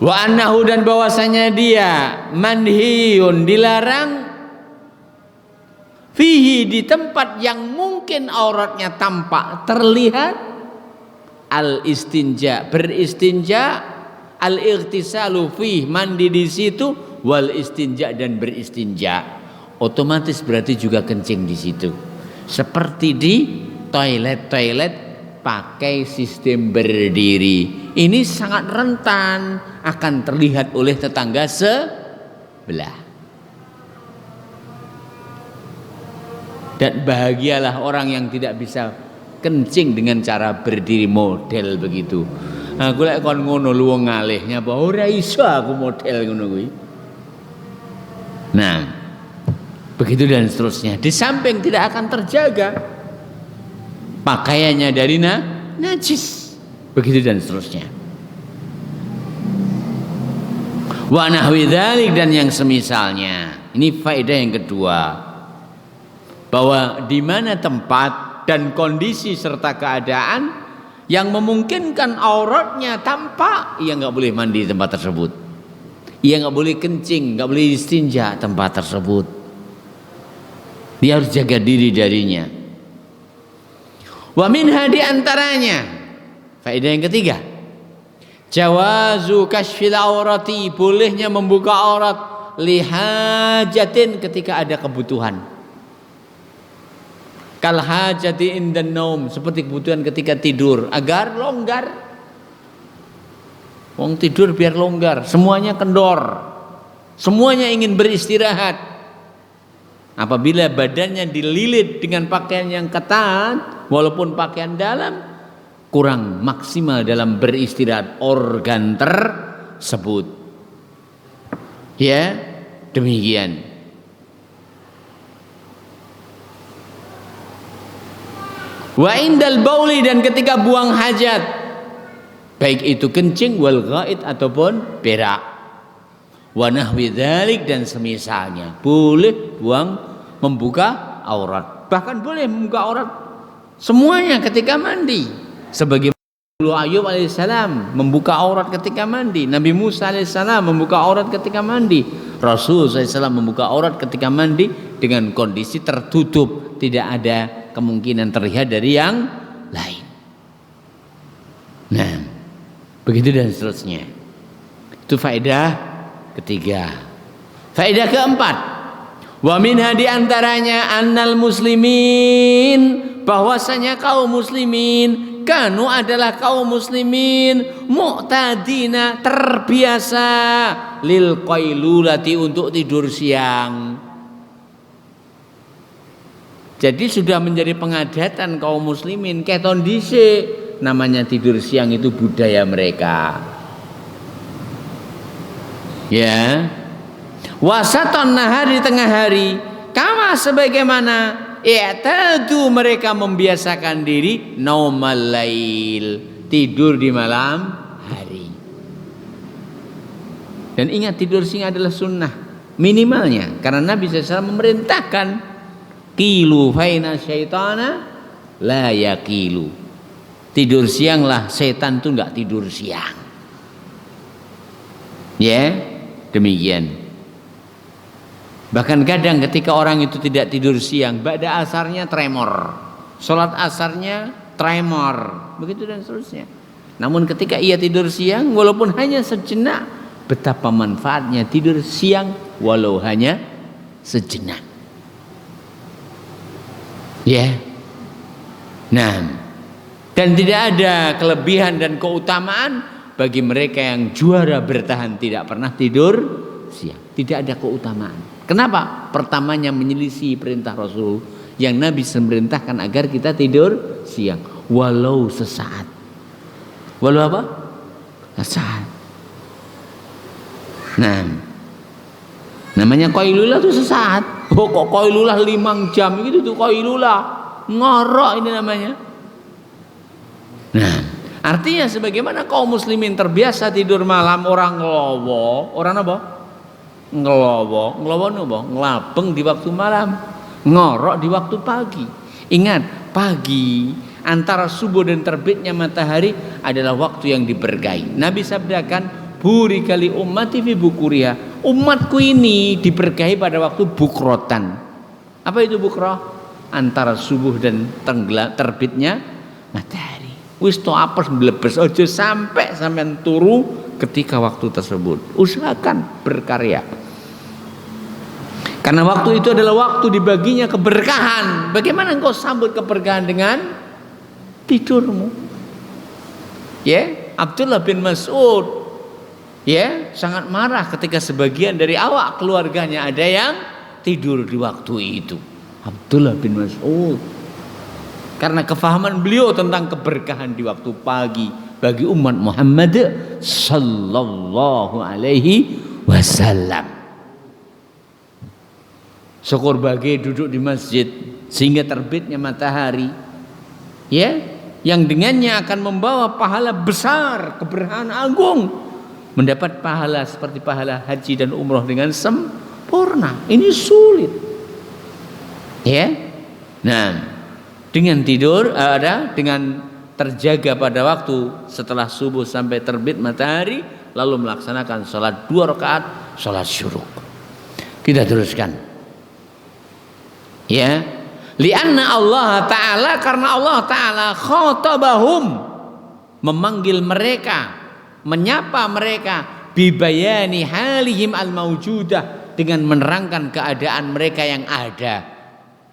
Wa annahu, dan bahwasanya dia manhiyun, dilarang, fihi, di tempat yang mungkin auratnya tampak terlihat, al istinja, beristinja, al ightisalu fih, mandi di situ, wal istinja, dan beristinja. Otomatis berarti juga kencing di situ. Seperti di toilet pakai sistem berdiri. Ini sangat rentan akan terlihat oleh tetangga sebelah. Dan bahagialah orang yang tidak bisa kencing dengan cara berdiri model begitu. Aku lek kon ngono luwung ngalih nyapa ora iso aku model ngono kuwi. Nah, begitu dan seterusnya. Di samping tidak akan terjaga pakaiannya dari najis. Begitu dan seterusnya. Wa nahwi dzalik, dan yang semisalnya. Ini faedah yang kedua. Bahwa di mana tempat dan kondisi serta keadaan yang memungkinkan auratnya tampak, ia nggak boleh mandi di tempat tersebut. Ia nggak boleh kencing, nggak boleh istinja tempat tersebut. Dia harus jaga diri darinya. Wa minha, di antaranya faedah yang ketiga, jawazu kashfil aurati, bolehnya membuka aurat, lihajatin, ketika ada kebutuhan. Kal hajati indan naum, seperti kebutuhan ketika tidur agar longgar. Wong tidur biar longgar, semuanya kendor, semuanya ingin beristirahat. Apabila badannya dililit dengan pakaian yang ketat, walaupun pakaian dalam, kurang maksimal dalam beristirahat organ tersebut. Ya, demikian. Wa indal bauli, dan ketika buang hajat, baik itu kencing wal ghaid ataupun berak. Wa nahwi dzalik, dan semisalnya, boleh membuka aurat. Bahkan boleh membuka aurat semuanya ketika mandi. Sebagaimana Ayub alaihissalam membuka aurat ketika mandi, Nabi Musa alaihissalam membuka aurat ketika mandi, Rasul alaihissalam membuka aurat ketika mandi dengan kondisi tertutup, tidak ada kemungkinan terlihat dari yang lain. Nah, begitu dan seterusnya. Itu faedah ketiga. Faedah keempat, wa minha, di antaranya, annal muslimin, bahwasanya kaum muslimin, kanu adalah kaum muslimin, mu'tadina, terbiasa, lil qailulati, untuk tidur siang. Jadi sudah menjadi pengadatan kaum muslimin keton dhisik, namanya tidur siang itu budaya mereka. Ya. Wasaton nahar, di tengah hari, kama sebagaimana i'tadu, mereka membiasakan diri, naumal lail, tidur di malam hari. Dan ingat, tidur siang adalah sunnah minimalnya, karena Nabi SAW memerintahkan, qilu faina syaitana la yaqilu, tidur sianglah, setan tuh enggak tidur siang. Ya, demikian. Bahkan kadang ketika orang itu tidak tidur siang, ba'da asarnya tremor, sholat asarnya tremor, begitu dan seterusnya. Namun ketika ia tidur siang, walaupun hanya sejenak, betapa manfaatnya tidur siang walau hanya sejenak. Ya. Nah, dan tidak ada kelebihan dan keutamaan bagi mereka yang juara bertahan tidak pernah tidur siang. Tidak ada keutamaan. Kenapa? Pertamanya menyelisih perintah Rasul yang Nabi memerintahkan agar kita tidur siang walau sesaat. Walau apa? Sesaat. Nah, namanya qailulah itu sesaat. Oh, kok qailulah 5 jam gitu tuh qailulah. Ngorok ini namanya. Nah, artinya sebagaimana kaum muslimin terbiasa tidur malam, orang ngelowo, orang apa? Ngelowo napa? Ngelabeng di waktu malam, ngorok di waktu pagi. Ingat, pagi antara subuh dan terbitnya matahari adalah waktu yang diberkahi. Nabi sabdakan, burikali ummati fi bukuriha. Umatku ini diberkahi pada waktu bukrotan. Apa itu bukroh? Antara subuh dan terbitnya matahari. Wis to apes mlebes aja sampean turu ketika waktu tersebut. Usahakan berkarya. Karena waktu itu adalah waktu dibaginya keberkahan. Bagaimana engkau sambut keberkahan dengan tidurmu? Ya, Abdullah bin Mas'ud ya sangat marah ketika sebagian dari awak keluarganya ada yang tidur di waktu itu. Abdullah bin Mas'ud, karena kefahaman beliau tentang keberkahan di waktu pagi bagi umat Muhammad sallallahu alaihi wasallam. Syukur bagi duduk di masjid sehingga terbitnya matahari, ya, yang dengannya akan membawa pahala besar, keberkahan agung, mendapat pahala seperti pahala haji dan umroh dengan sempurna. Ini sulit, ya. Nah, dengan tidur dengan terjaga pada waktu setelah subuh sampai terbit matahari, lalu melaksanakan sholat 2 rakaat, sholat syuruk. Kita teruskan. Ya, lianna Allah Ta'ala, karena Allah Ta'ala khotabahum, memanggil mereka, menyapa mereka, bibayani halihim al-mawjudah, dengan menerangkan keadaan mereka yang ada.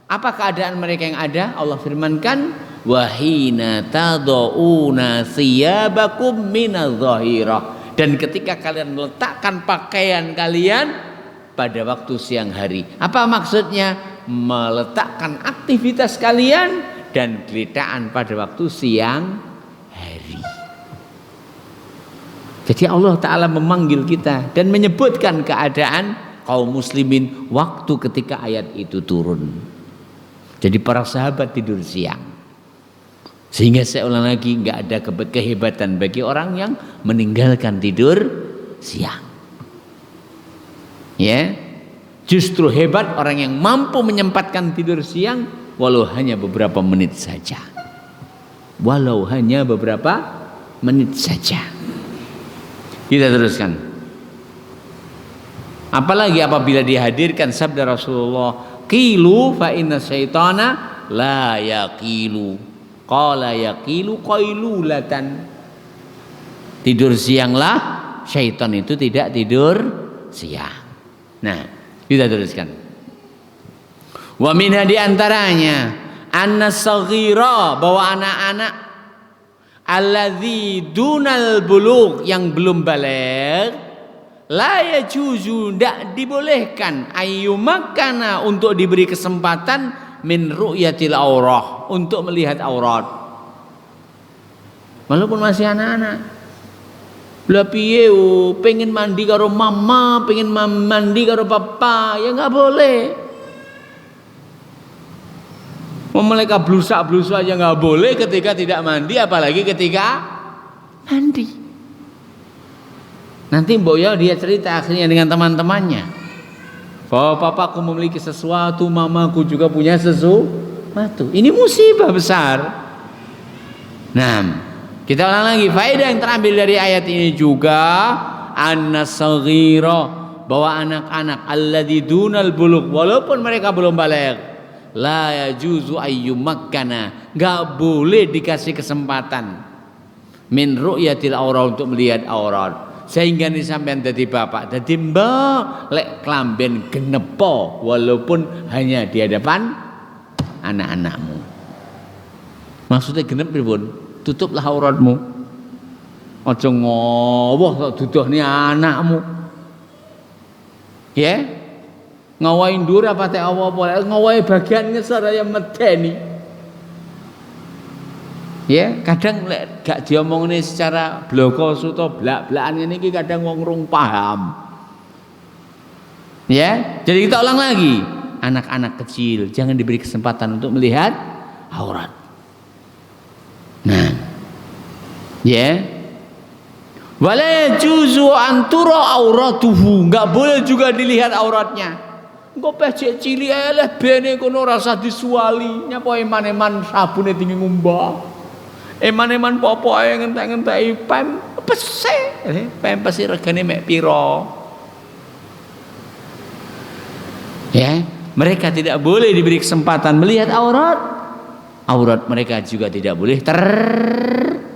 Apa keadaan mereka yang ada? Allah firmankan, wahina tad'una thiyabakum minadh-dhahirah, dan ketika kalian meletakkan pakaian kalian pada waktu siang hari. Apa maksudnya? Meletakkan aktivitas kalian dan geletaan pada waktu siang hari. Jadi Allah Ta'ala memanggil kita dan menyebutkan keadaan kaum muslimin waktu ketika ayat itu turun. Jadi para sahabat tidur siang, sehingga saya ulang lagi, nggak ada kehebatan bagi orang yang meninggalkan tidur siang. Ya, justru hebat orang yang mampu menyempatkan tidur siang walau hanya beberapa menit saja. Walau hanya beberapa menit saja. Kita teruskan. Apalagi apabila dihadirkan sabda Rasulullah, qilu fa inna syaitana la yaqilu. Qala yaqilu qailulatan. Tidur sianglah, syaitan itu tidak tidur siang. Nah, kita teruskan. Wa minha, di antaranya annas-saghira, bahwa anak-anak alladzi dunal bulugh, yang belum baligh, la yajuzu, ndak dibolehkan, ayyumakkana, untuk diberi kesempatan, min ru'yatil aurah, untuk melihat aurat. Walaupun masih anak-anak. Lah piye pengen mandi karo mama, pengen mandi karo papa, ya nggak boleh. Mereka blusak-blusak aja nggak boleh ketika tidak mandi, apalagi ketika mandi. Nanti Mbok Ya dia cerita akhirnya dengan teman-temannya, bahwa papaku memiliki sesuatu, mamaku juga punya sesuatu. Ini musibah besar. Nah, kita ulang lagi, faedah yang terambil dari ayat ini juga annas-saghira, bahwa anak-anak alladzi dunal bulugh, walaupun mereka belum baligh, la yajuzu ayyumakkana, enggak boleh dikasih kesempatan, min ru'yatil aurat, untuk melihat aurat. Sehingga nih sampean dadi bapak, dadi mbak, lek klamben genepo walaupun hanya di hadapan anak-anakmu. Maksudnya genep pripun? Tutuplah auratmu. Aja ngowoh tok duduhne anakmu. Ya. Ngawahi ndur apa teh apa-apa, ngawahi bagian ngesor ya medeni. Ya, kadang lek gak diomongne secara bloko suto blak-blakan ngene iki kadang wong rung paham. Ya, jadi kita ulang lagi. Anak-anak kecil jangan diberi kesempatan untuk melihat aurat. Nah, ya, wala juzu antura auratuhu, nggak boleh juga dilihat auratnya. Engko pecek cilik eleh bene kono rasa disuali. Nyapa eman-eman sabune tinggi ngumbah. Eman-eman popoke ngentek-ngenteki pem pese. Pem pesi regane mek pira? Ya, mereka tidak boleh diberi kesempatan melihat aurat. Aurat mereka juga tidak boleh terlihat.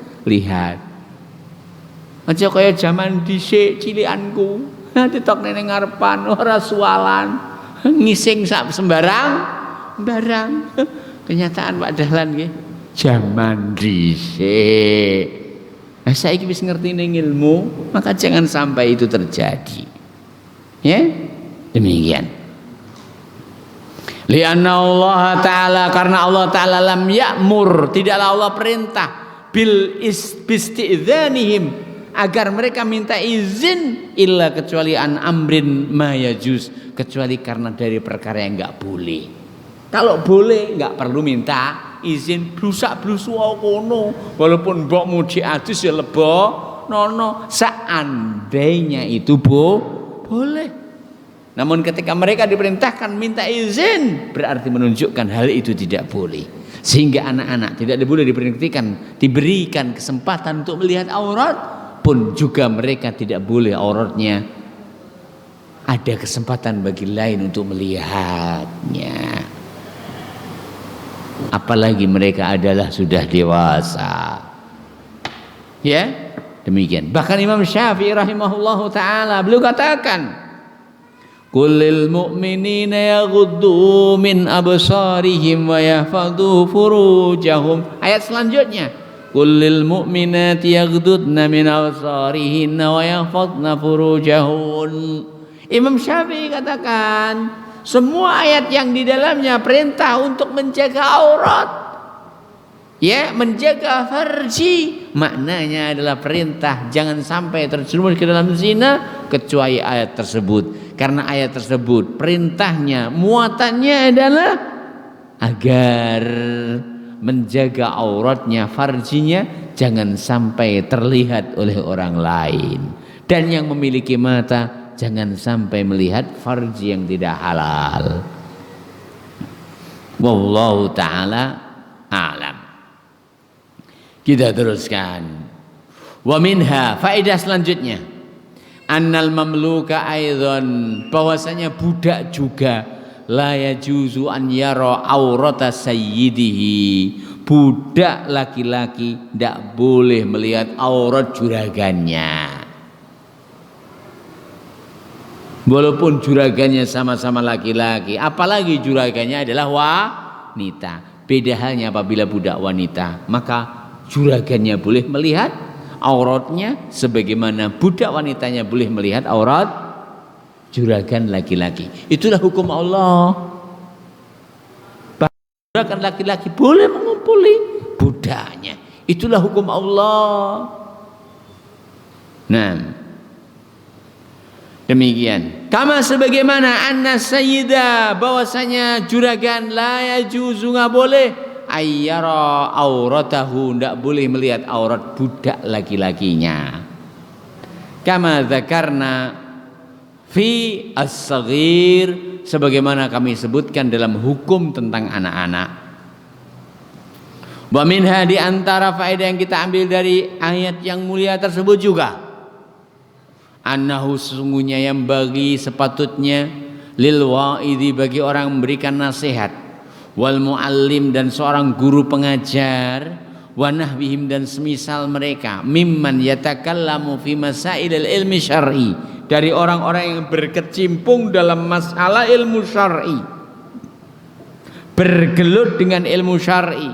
Aja kaya zaman dhisik cilikanku. Ditok nene ngarepan ora sualan. Ngising sak sembarang barang. Kenyataan Pak Dahlan nggih. Zaman dhisik. Nah, saiki wis ngerti ning ilmu, maka jangan sampai itu terjadi. Ya? Demikian. Lianna Allah Ta'ala, karena Allah Ta'ala lam ya'mur, tidaklah Allah perintah bil isti'dzanihim, agar mereka minta izin illa kecuali an amrin ma yajuz, kecuali karena dari perkara yang enggak boleh. Kalau boleh enggak perlu minta izin, blusak-blusu kono, walaupun mbok muji adus ya lebo nono, seandainya itu boleh. Namun ketika mereka diperintahkan minta izin, berarti menunjukkan hal itu tidak boleh. Sehingga anak-anak tidak boleh diberikan kesempatan untuk melihat aurat, pun juga mereka tidak boleh auratnya ada kesempatan bagi lain untuk melihatnya. Apalagi mereka adalah sudah dewasa. Ya, demikian. Bahkan Imam Syafi'i rahimahullahu taala beliau katakan, Kullil mu'minina yaghuddu min absarihim wa yahfadhu furujahum. Ayat selanjutnya, Kullil mu'minati yaghuddna min absarihinna wa yahfadna furujahun. Imam Syafi'i katakan, semua ayat yang di dalamnya perintah untuk menjaga aurat, ya, menjaga farji, maknanya adalah perintah jangan sampai terjerumus ke dalam zina, kecuali ayat tersebut. Karena ayat tersebut perintahnya, muatannya adalah agar menjaga auratnya, farjinya jangan sampai terlihat oleh orang lain. Dan yang memiliki mata jangan sampai melihat farji yang tidak halal. Wallahu ta'ala a'lam. Kita teruskan. Wa minha, faedah selanjutnya, annal mamluka aidan, bahwasanya budak juga la yajuzu an yara aurata sayyidihi, budak laki-laki tidak boleh melihat aurat juragannya. Walaupun juragannya sama-sama laki-laki, apalagi juragannya adalah wanita. Beda halnya apabila budak wanita, maka juragannya boleh melihat auratnya sebagaimana budak wanitanya boleh melihat aurat juragan laki-laki. Itulah hukum Allah. Juragan laki-laki boleh mengumpuli budaknya. Itulah hukum Allah. Nah, demikian. Kama sebagaimana anna sayyida, bahwasanya juragan la yajuzu, enggak boleh ayyara auratahu, ndak boleh melihat aurat budak laki-lakinya. Kama dzakarna fi as-saghir, sebagaimana kami sebutkan dalam hukum tentang anak-anak. Wa minha, di antara faedah yang kita ambil dari ayat yang mulia tersebut juga, annahu, sesungguhnya yang bagi sepatutnya, lil wa'idhi, bagi orang memberikan nasihat, wal muallim, dan seorang guru pengajar, wa nahwihim, dan semisal mereka, mimman yatakallamu fi masailil ilmi syar'i, dari orang-orang yang berkecimpung dalam masalah ilmu syar'i, bergelut dengan ilmu syar'i,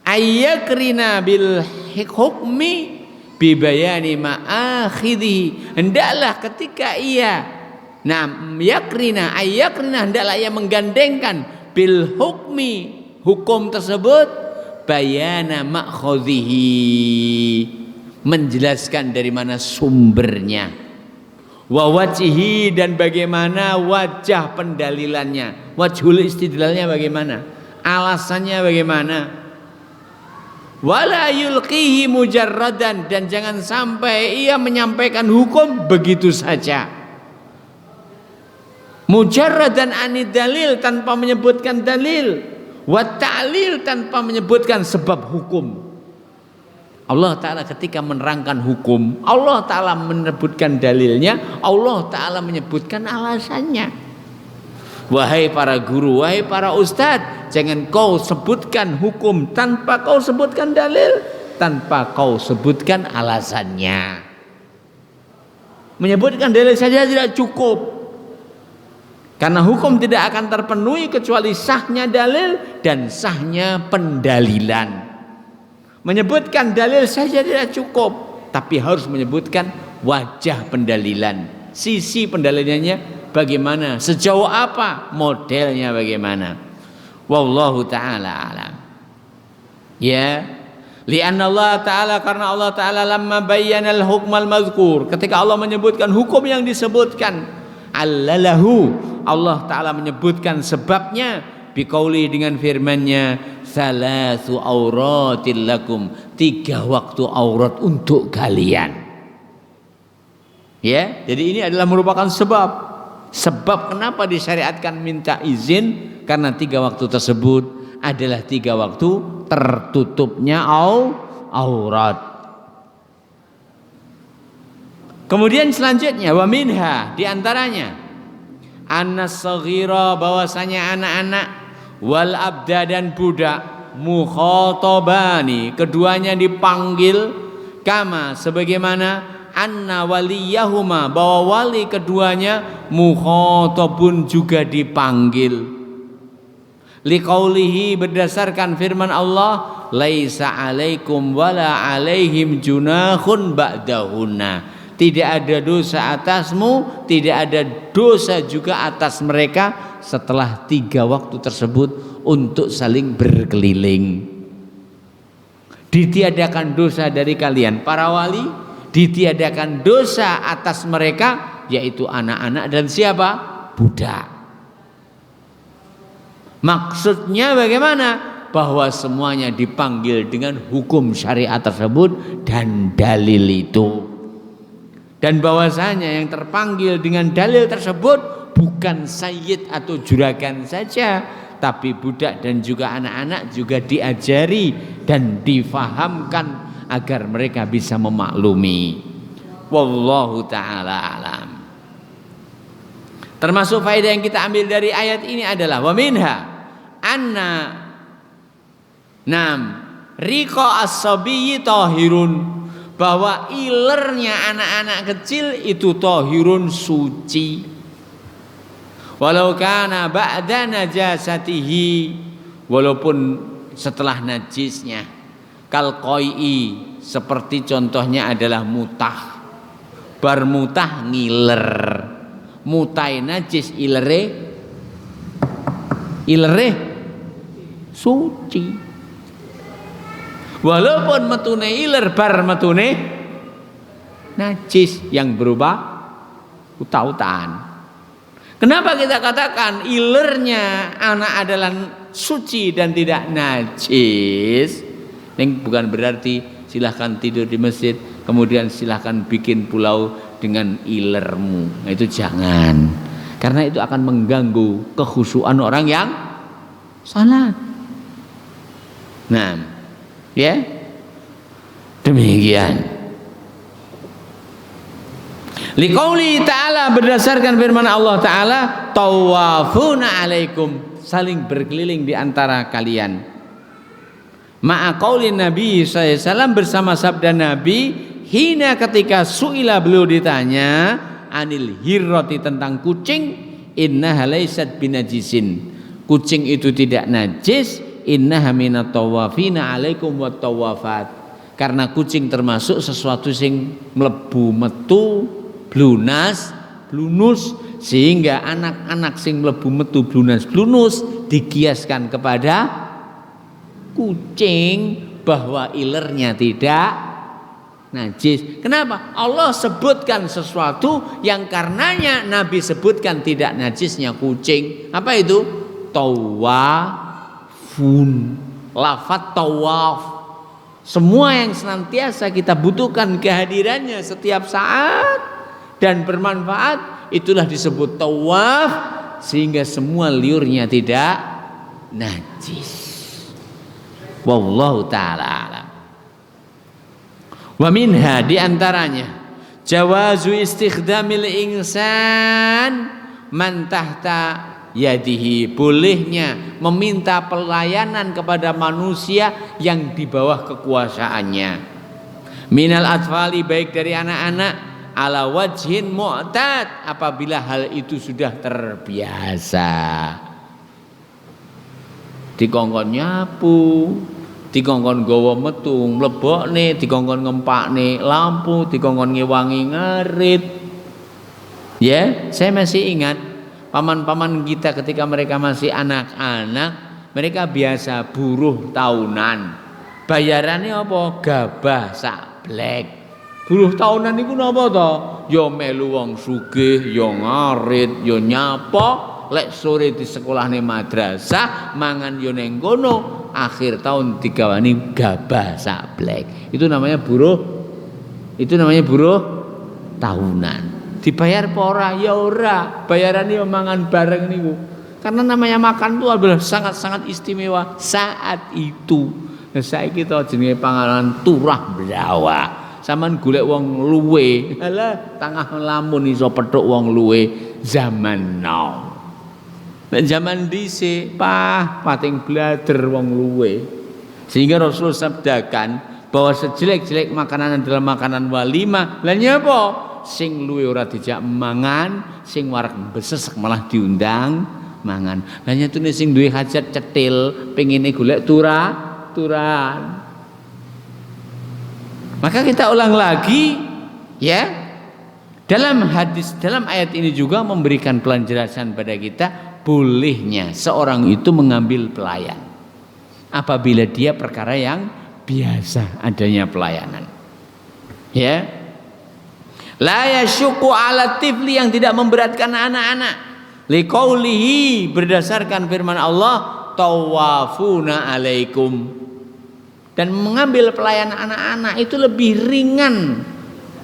ayyakrina bil hukmi bibayani ma'akhidhi, hendaklah ketika ia yakrina, ayakrina, hendaklah ia menggandengkan bil hukmi, hukum tersebut, bayana ma'khudhihi, menjelaskan dari mana sumbernya, wa wajhi, dan bagaimana wajah pendalilannya, wajhul istidlalnya bagaimana, alasannya bagaimana, wala yulqihi mujarradan, dan jangan sampai ia menyampaikan hukum begitu saja. mujarradan anid dalil, tanpa menyebutkan dalil, wa ta'lil, tanpa menyebutkan sebab hukum. Allah Ta'ala ketika menerangkan hukum, Allah Ta'ala menyebutkan dalilnya, Allah Ta'ala menyebutkan alasannya. Wahai para guru, wahai para ustadz, jangan kau sebutkan hukum tanpa kau sebutkan dalil, tanpa kau sebutkan alasannya. Menyebutkan dalil saja tidak cukup, karena hukum tidak akan terpenuhi kecuali sahnya dalil dan sahnya pendalilan. Menyebutkan dalil saja tidak cukup, tapi harus menyebutkan wajah pendalilan, sisi pendalilannya bagaimana, sejauh apa, modelnya bagaimana. Wallahu ta'ala alam. Ya, li'anna Allah Ta'ala, karena Allah Ta'ala lamma bayyana al-hukmal mazkur, ketika Allah menyebutkan hukum yang disebutkan, allalahu, Allah Ta'ala menyebutkan sebabnya biqauli, dengan firman-Nya, salasu auratil lakum, 3 waktu aurat untuk kalian. Ya, jadi ini adalah merupakan sebab kenapa disyariatkan minta izin, karena 3 waktu tersebut adalah 3 waktu tertutupnya aurat. Kemudian selanjutnya, wa minha, diantaranya annas-saghira, bahwasanya anak-anak, wal abda, dan budak, mukhatabani, keduanya dipanggil, kama, sebagaimana, anna waliyahuma, bahwa wali keduanya, mukhatabun, juga dipanggil. Liqaulihi, berdasarkan firman Allah, laisa alaikum wala alaihim junahun ba'dahunna, tidak ada dosa atasmu, tidak ada dosa juga atas mereka setelah 3 waktu tersebut untuk saling berkeliling. Ditiadakan dosa dari kalian para wali, ditiadakan dosa atas mereka, yaitu anak-anak dan siapa? Budak. Maksudnya bagaimana? Bahwa semuanya dipanggil dengan hukum syariat tersebut dan dalil itu. Dan bahwasanya yang terpanggil dengan dalil tersebut bukan sayyid atau juragan saja, tapi budak dan juga anak-anak juga diajari dan difahamkan agar mereka bisa memaklumi. Wallahu ta'ala alam. Termasuk faedah yang kita ambil dari ayat ini adalah wa minha anna riqa as-sabiyyi tahirun, bahwa ilernya anak-anak kecil itu tahirun, suci, walau kana ba'da najasatihi, walaupun setelah najisnya, kal qai'i, seperti contohnya adalah mutah, bermutah ngiler, mutai najis, ilere suci. Walaupun metune iler bar metune najis yang berubah uta-utaan. Kenapa kita katakan ilernya anak adalah suci dan tidak najis? Ini bukan berarti silahkan tidur di masjid kemudian silahkan bikin pulau dengan ilermu. Nah, itu jangan, karena itu akan mengganggu kekhusyuan orang yang salat. Nah, ya, demikian. Liqauli ta'ala, berdasarkan firman Allah Ta'ala, tawafuna alaikum, saling berkeliling di antara kalian. Ma'a qauli Nabi SAW, bersama sabda Nabi, hina, ketika su'ila, beliau ditanya, anil hirrati, tentang kucing, innaha laysat binajisin, kucing itu tidak najis, innaha minat tawafina alaikum wat tawafat, karena kucing termasuk sesuatu sing mlebu metu blunas blunus, sehingga anak-anak sing mlebu metu blunas blunus dikiaskan kepada kucing bahwa ilernya tidak najis. Kenapa? Allah sebutkan sesuatu yang karenanya Nabi sebutkan tidak najisnya kucing. Apa itu? Tawafun, lafaz tawaf. Semua yang senantiasa kita butuhkan kehadirannya setiap saat dan bermanfaat, itulah disebut tawaf, sehingga semua liurnya tidak najis. Wallahu ta'ala alam. Wa minha, diantaranya jawazu istikhdamil insan man tahta yadihi, bolehnya meminta pelayanan kepada manusia yang di bawah kekuasaannya. Minal atfali, baik dari anak-anak, ala wajhin mu'tad, apabila hal itu sudah terbiasa. Dikongkon nyapu, dikongkon gawa metu mlebokne, dikongkon ngempakne lampu, dikongkon ngewangi ngarit. Ya, saya masih ingat paman-paman kita ketika mereka masih anak-anak, mereka biasa buruh tahunan. Bayarannya apa? Gabah sablek. Buruh tahunan itu apa to? Ya melu wong sugih, ya ngarit, ya nyapa. Lek sore di sekolahne madrasah, mangan yo ning kono, akhir tahun digawani gabah sablek. Itu namanya buruh. Itu namanya buruh tahunan. Dibayar apa ora? Ya ora. Bayarane yo mangan bareng niku. Karena namanya makan itu adalah sangat-sangat istimewa saat itu. Nah, saiki to jenenge panganan turah brawa. Saman golek wong luwe. Alah, tangah lamun iso pethuk wong luwe zaman now. Zaman dhisik pating blader wong luwe. Sehingga Rasul sabdakan bahwa sejelek-jelek makanan adalah makanan walimah. Lah nyapa? Sing luwe ora dijak mangan, sing warak besesek malah diundang mangan. Lah nyatune sing duwe hajat cetil pengine golek turan. Maka kita ulang lagi ya. Dalam hadis, dalam ayat ini juga memberikan penjelasan pada kita bolehnya seorang itu mengambil pelayan apabila dia perkara yang biasa adanya pelayanan. Ya. La yasyuqu 'ala tifli, yang tidak memberatkan anak-anak. Liqaulihi, berdasarkan firman Allah, tawafuna 'alaikum. Dan mengambil pelayanan anak-anak itu lebih ringan.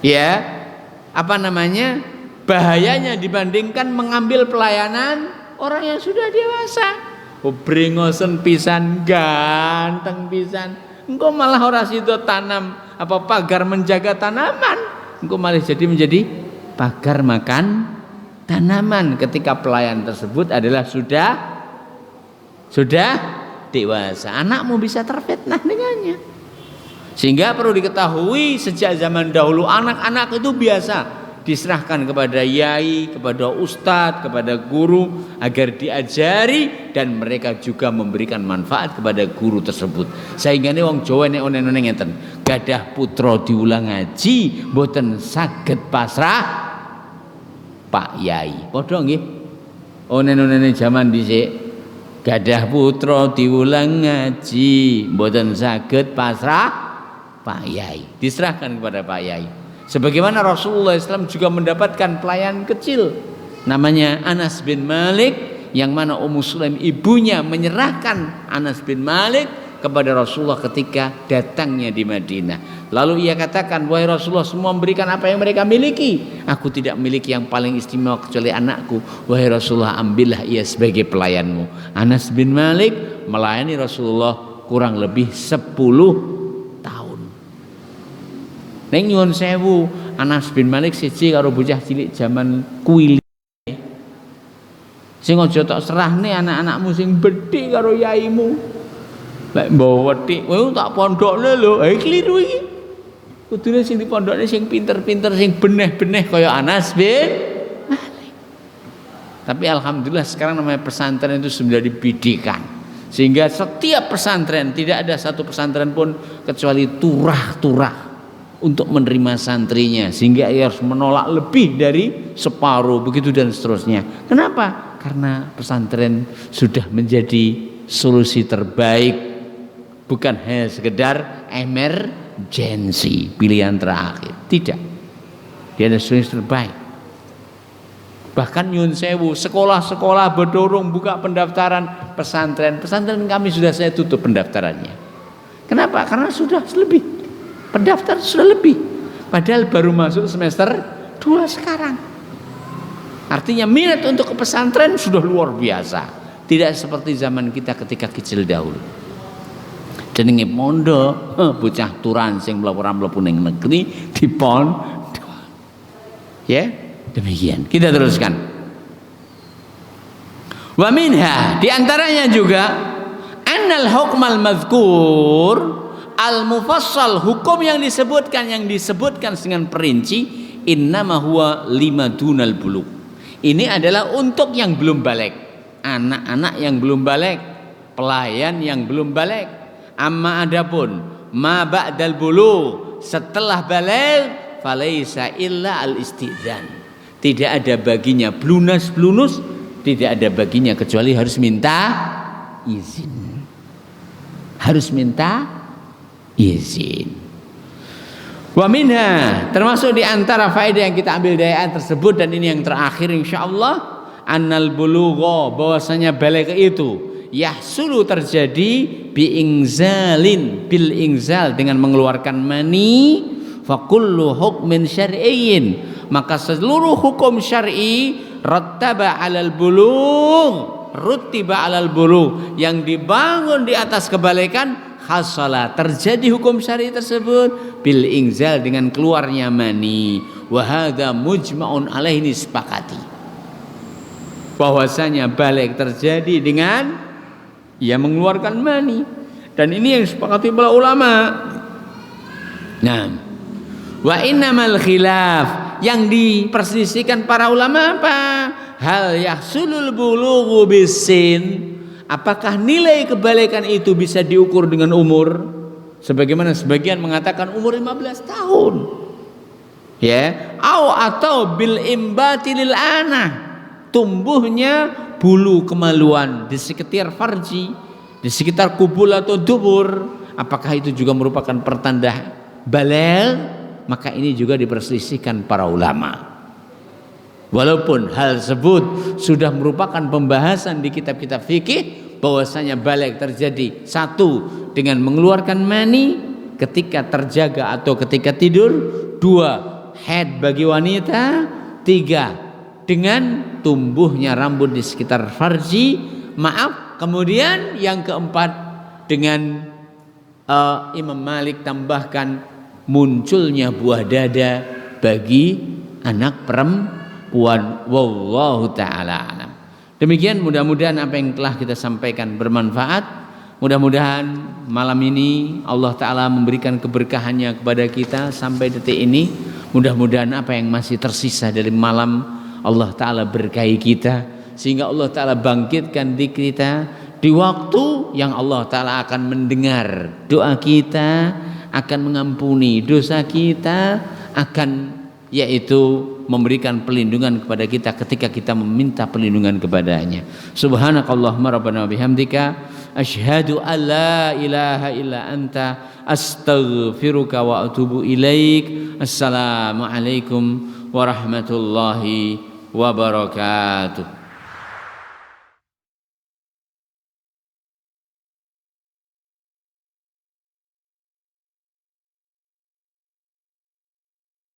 Ya. Apa namanya? Bahayanya dibandingkan mengambil pelayanan orang yang sudah dewasa. Brengosen pisan, ganteng pisan. Engkau malah ora sida tanam apa pagar menjaga tanaman. Engkau malah menjadi pagar makan tanaman ketika pelayan tersebut adalah sudah dewasa. Anakmu bisa terfitnah dengannya. Sehingga perlu diketahui sejak zaman dahulu anak-anak itu biasa diserahkan kepada yai, kepada ustadz, kepada guru agar diajari, dan mereka juga memberikan manfaat kepada guru tersebut. Sehingga ini wong Jawa nek onen-onen ngeten, gadah putra diulang ngaji mboten saged pasrah Pak Yai. Padha nggih. Onen-onene zaman dhisik, gadah putra diulang ngaji mboten saged pasrah Pak Yai, diserahkan kepada Pak Yai. Sebagaimana Rasulullah SAW juga mendapatkan pelayan kecil namanya Anas bin Malik, yang mana Ummu Sulaim ibunya menyerahkan Anas bin Malik kepada Rasulullah ketika datangnya di Madinah. Lalu ia katakan, wahai Rasulullah, semua memberikan apa yang mereka miliki, aku tidak memiliki yang paling istimewa kecuali anakku. Wahai Rasulullah, ambillah ia sebagai pelayanmu. Anas bin Malik melayani Rasulullah kurang lebih 10 tahun. Neng nyuwun sewu, Anas bin Malik siji karo bocah cilik zaman kuili. Sing aja tok serahne anak-anakmu sing bedhe karo yaimu. Lek mbawa wetik, kowe tak pondokne lho. Kliru iki. Kudune sing dipondokne sing pinter-pinter, sing beneh-beneh kaya Anas bin Malik. Tapi alhamdulillah sekarang namanya pesantren itu sudah dibidikan. Sehingga setiap pesantren, tidak ada satu pesantren pun kecuali turah-turah untuk menerima santrinya, sehingga ia harus menolak lebih dari separuh, begitu dan seterusnya. Kenapa? Karena pesantren sudah menjadi solusi terbaik, bukan hanya sekedar emergency, pilihan terakhir. Tidak, dia adalah solusi terbaik. Bahkan nyun sewu, sekolah-sekolah berdorong buka pendaftaran pesantren. Pesantren kami sudah saya tutup pendaftarannya. Kenapa? Karena sudah lebih. Pendaftar sudah lebih. Padahal baru masuk semester 2 sekarang. Artinya minat untuk ke pesantren sudah luar biasa. Tidak seperti zaman kita ketika kecil dahulu. Jenenge mondok, bocah turan sing mlebu ning negeri dipon. Ya, demikian. Kita teruskan. Wa minha, di antaranya juga annal hukmal mazkur al mufassal, hukum yang disebutkan dengan perinci, innama huwa lima dunal bulugh. Ini adalah untuk yang belum balik, anak-anak yang belum balik, pelayan yang belum balik. Amma adapun ma ba'dal bulugh, setelah balik, falaisa illa al istizan, tidak ada baginya blunas-blunus, tidak ada baginya kecuali harus minta izin. Harus minta izin. Wa minha, termasuk di antara faedah yang kita ambil dari ayat tersebut, dan ini yang terakhir insyaallah, annal bulugha, bahwasanya balik itu yahsulu, terjadi biingzalin, bil ingzal, dengan mengeluarkan mani, fa kullu hukmin syar'iyyin, maka seluruh hukum syar'i rattaba 'alal bulugh, rutiba 'alal bulugh, yang dibangun di atas kebalikan, hasala, terjadi hukum syar'i tersebut bil ingzal, dengan keluarnya mani. Wa hadza mujma'un alaihi, disepakati bahwasanya balik terjadi dengan ia mengeluarkan mani, dan ini yang disepakati para ulama. Nah, wa innamal khilaf, yang diperselisihkan para ulama apa? Hal yahsulul bulughu bisin, apakah nilai kebalikan itu bisa diukur dengan umur? Sebagaimana sebagian mengatakan umur 15 tahun. Ya, atau bil imbati lil anah, tumbuhnya bulu kemaluan di sekitar farji, di sekitar kubul atau dubur, apakah itu juga merupakan pertanda balel? Maka ini juga diperselisihkan para ulama. Walaupun hal tersebut sudah merupakan pembahasan di kitab-kitab fikih, bahwasanya balik terjadi satu dengan mengeluarkan mani ketika terjaga atau ketika tidur, dua haid bagi wanita, tiga dengan tumbuhnya rambut di sekitar farji, kemudian yang keempat dengan Imam Malik tambahkan munculnya buah dada bagi anak perempuan. Wallahu ta'ala alam. Demikian, mudah-mudahan apa yang telah kita sampaikan bermanfaat. Mudah-mudahan malam ini Allah Ta'ala memberikan keberkahannya kepada kita sampai detik ini. Mudah-mudahan apa yang masih tersisa dari malam Allah Ta'ala berkahi kita, sehingga Allah Ta'ala bangkitkan di kita di waktu yang Allah Ta'ala akan mendengar doa kita, akan mengampuni dosa kita, akan yaitu memberikan perlindungan kepada kita ketika kita meminta perlindungan kepadanya. Subhanakallahumma rabbana bihamdika asyhadu an la ilaha illa anta astaghfiruka wa atubu ilaik. Assalamualaikum warahmatullahi wabarakatuh.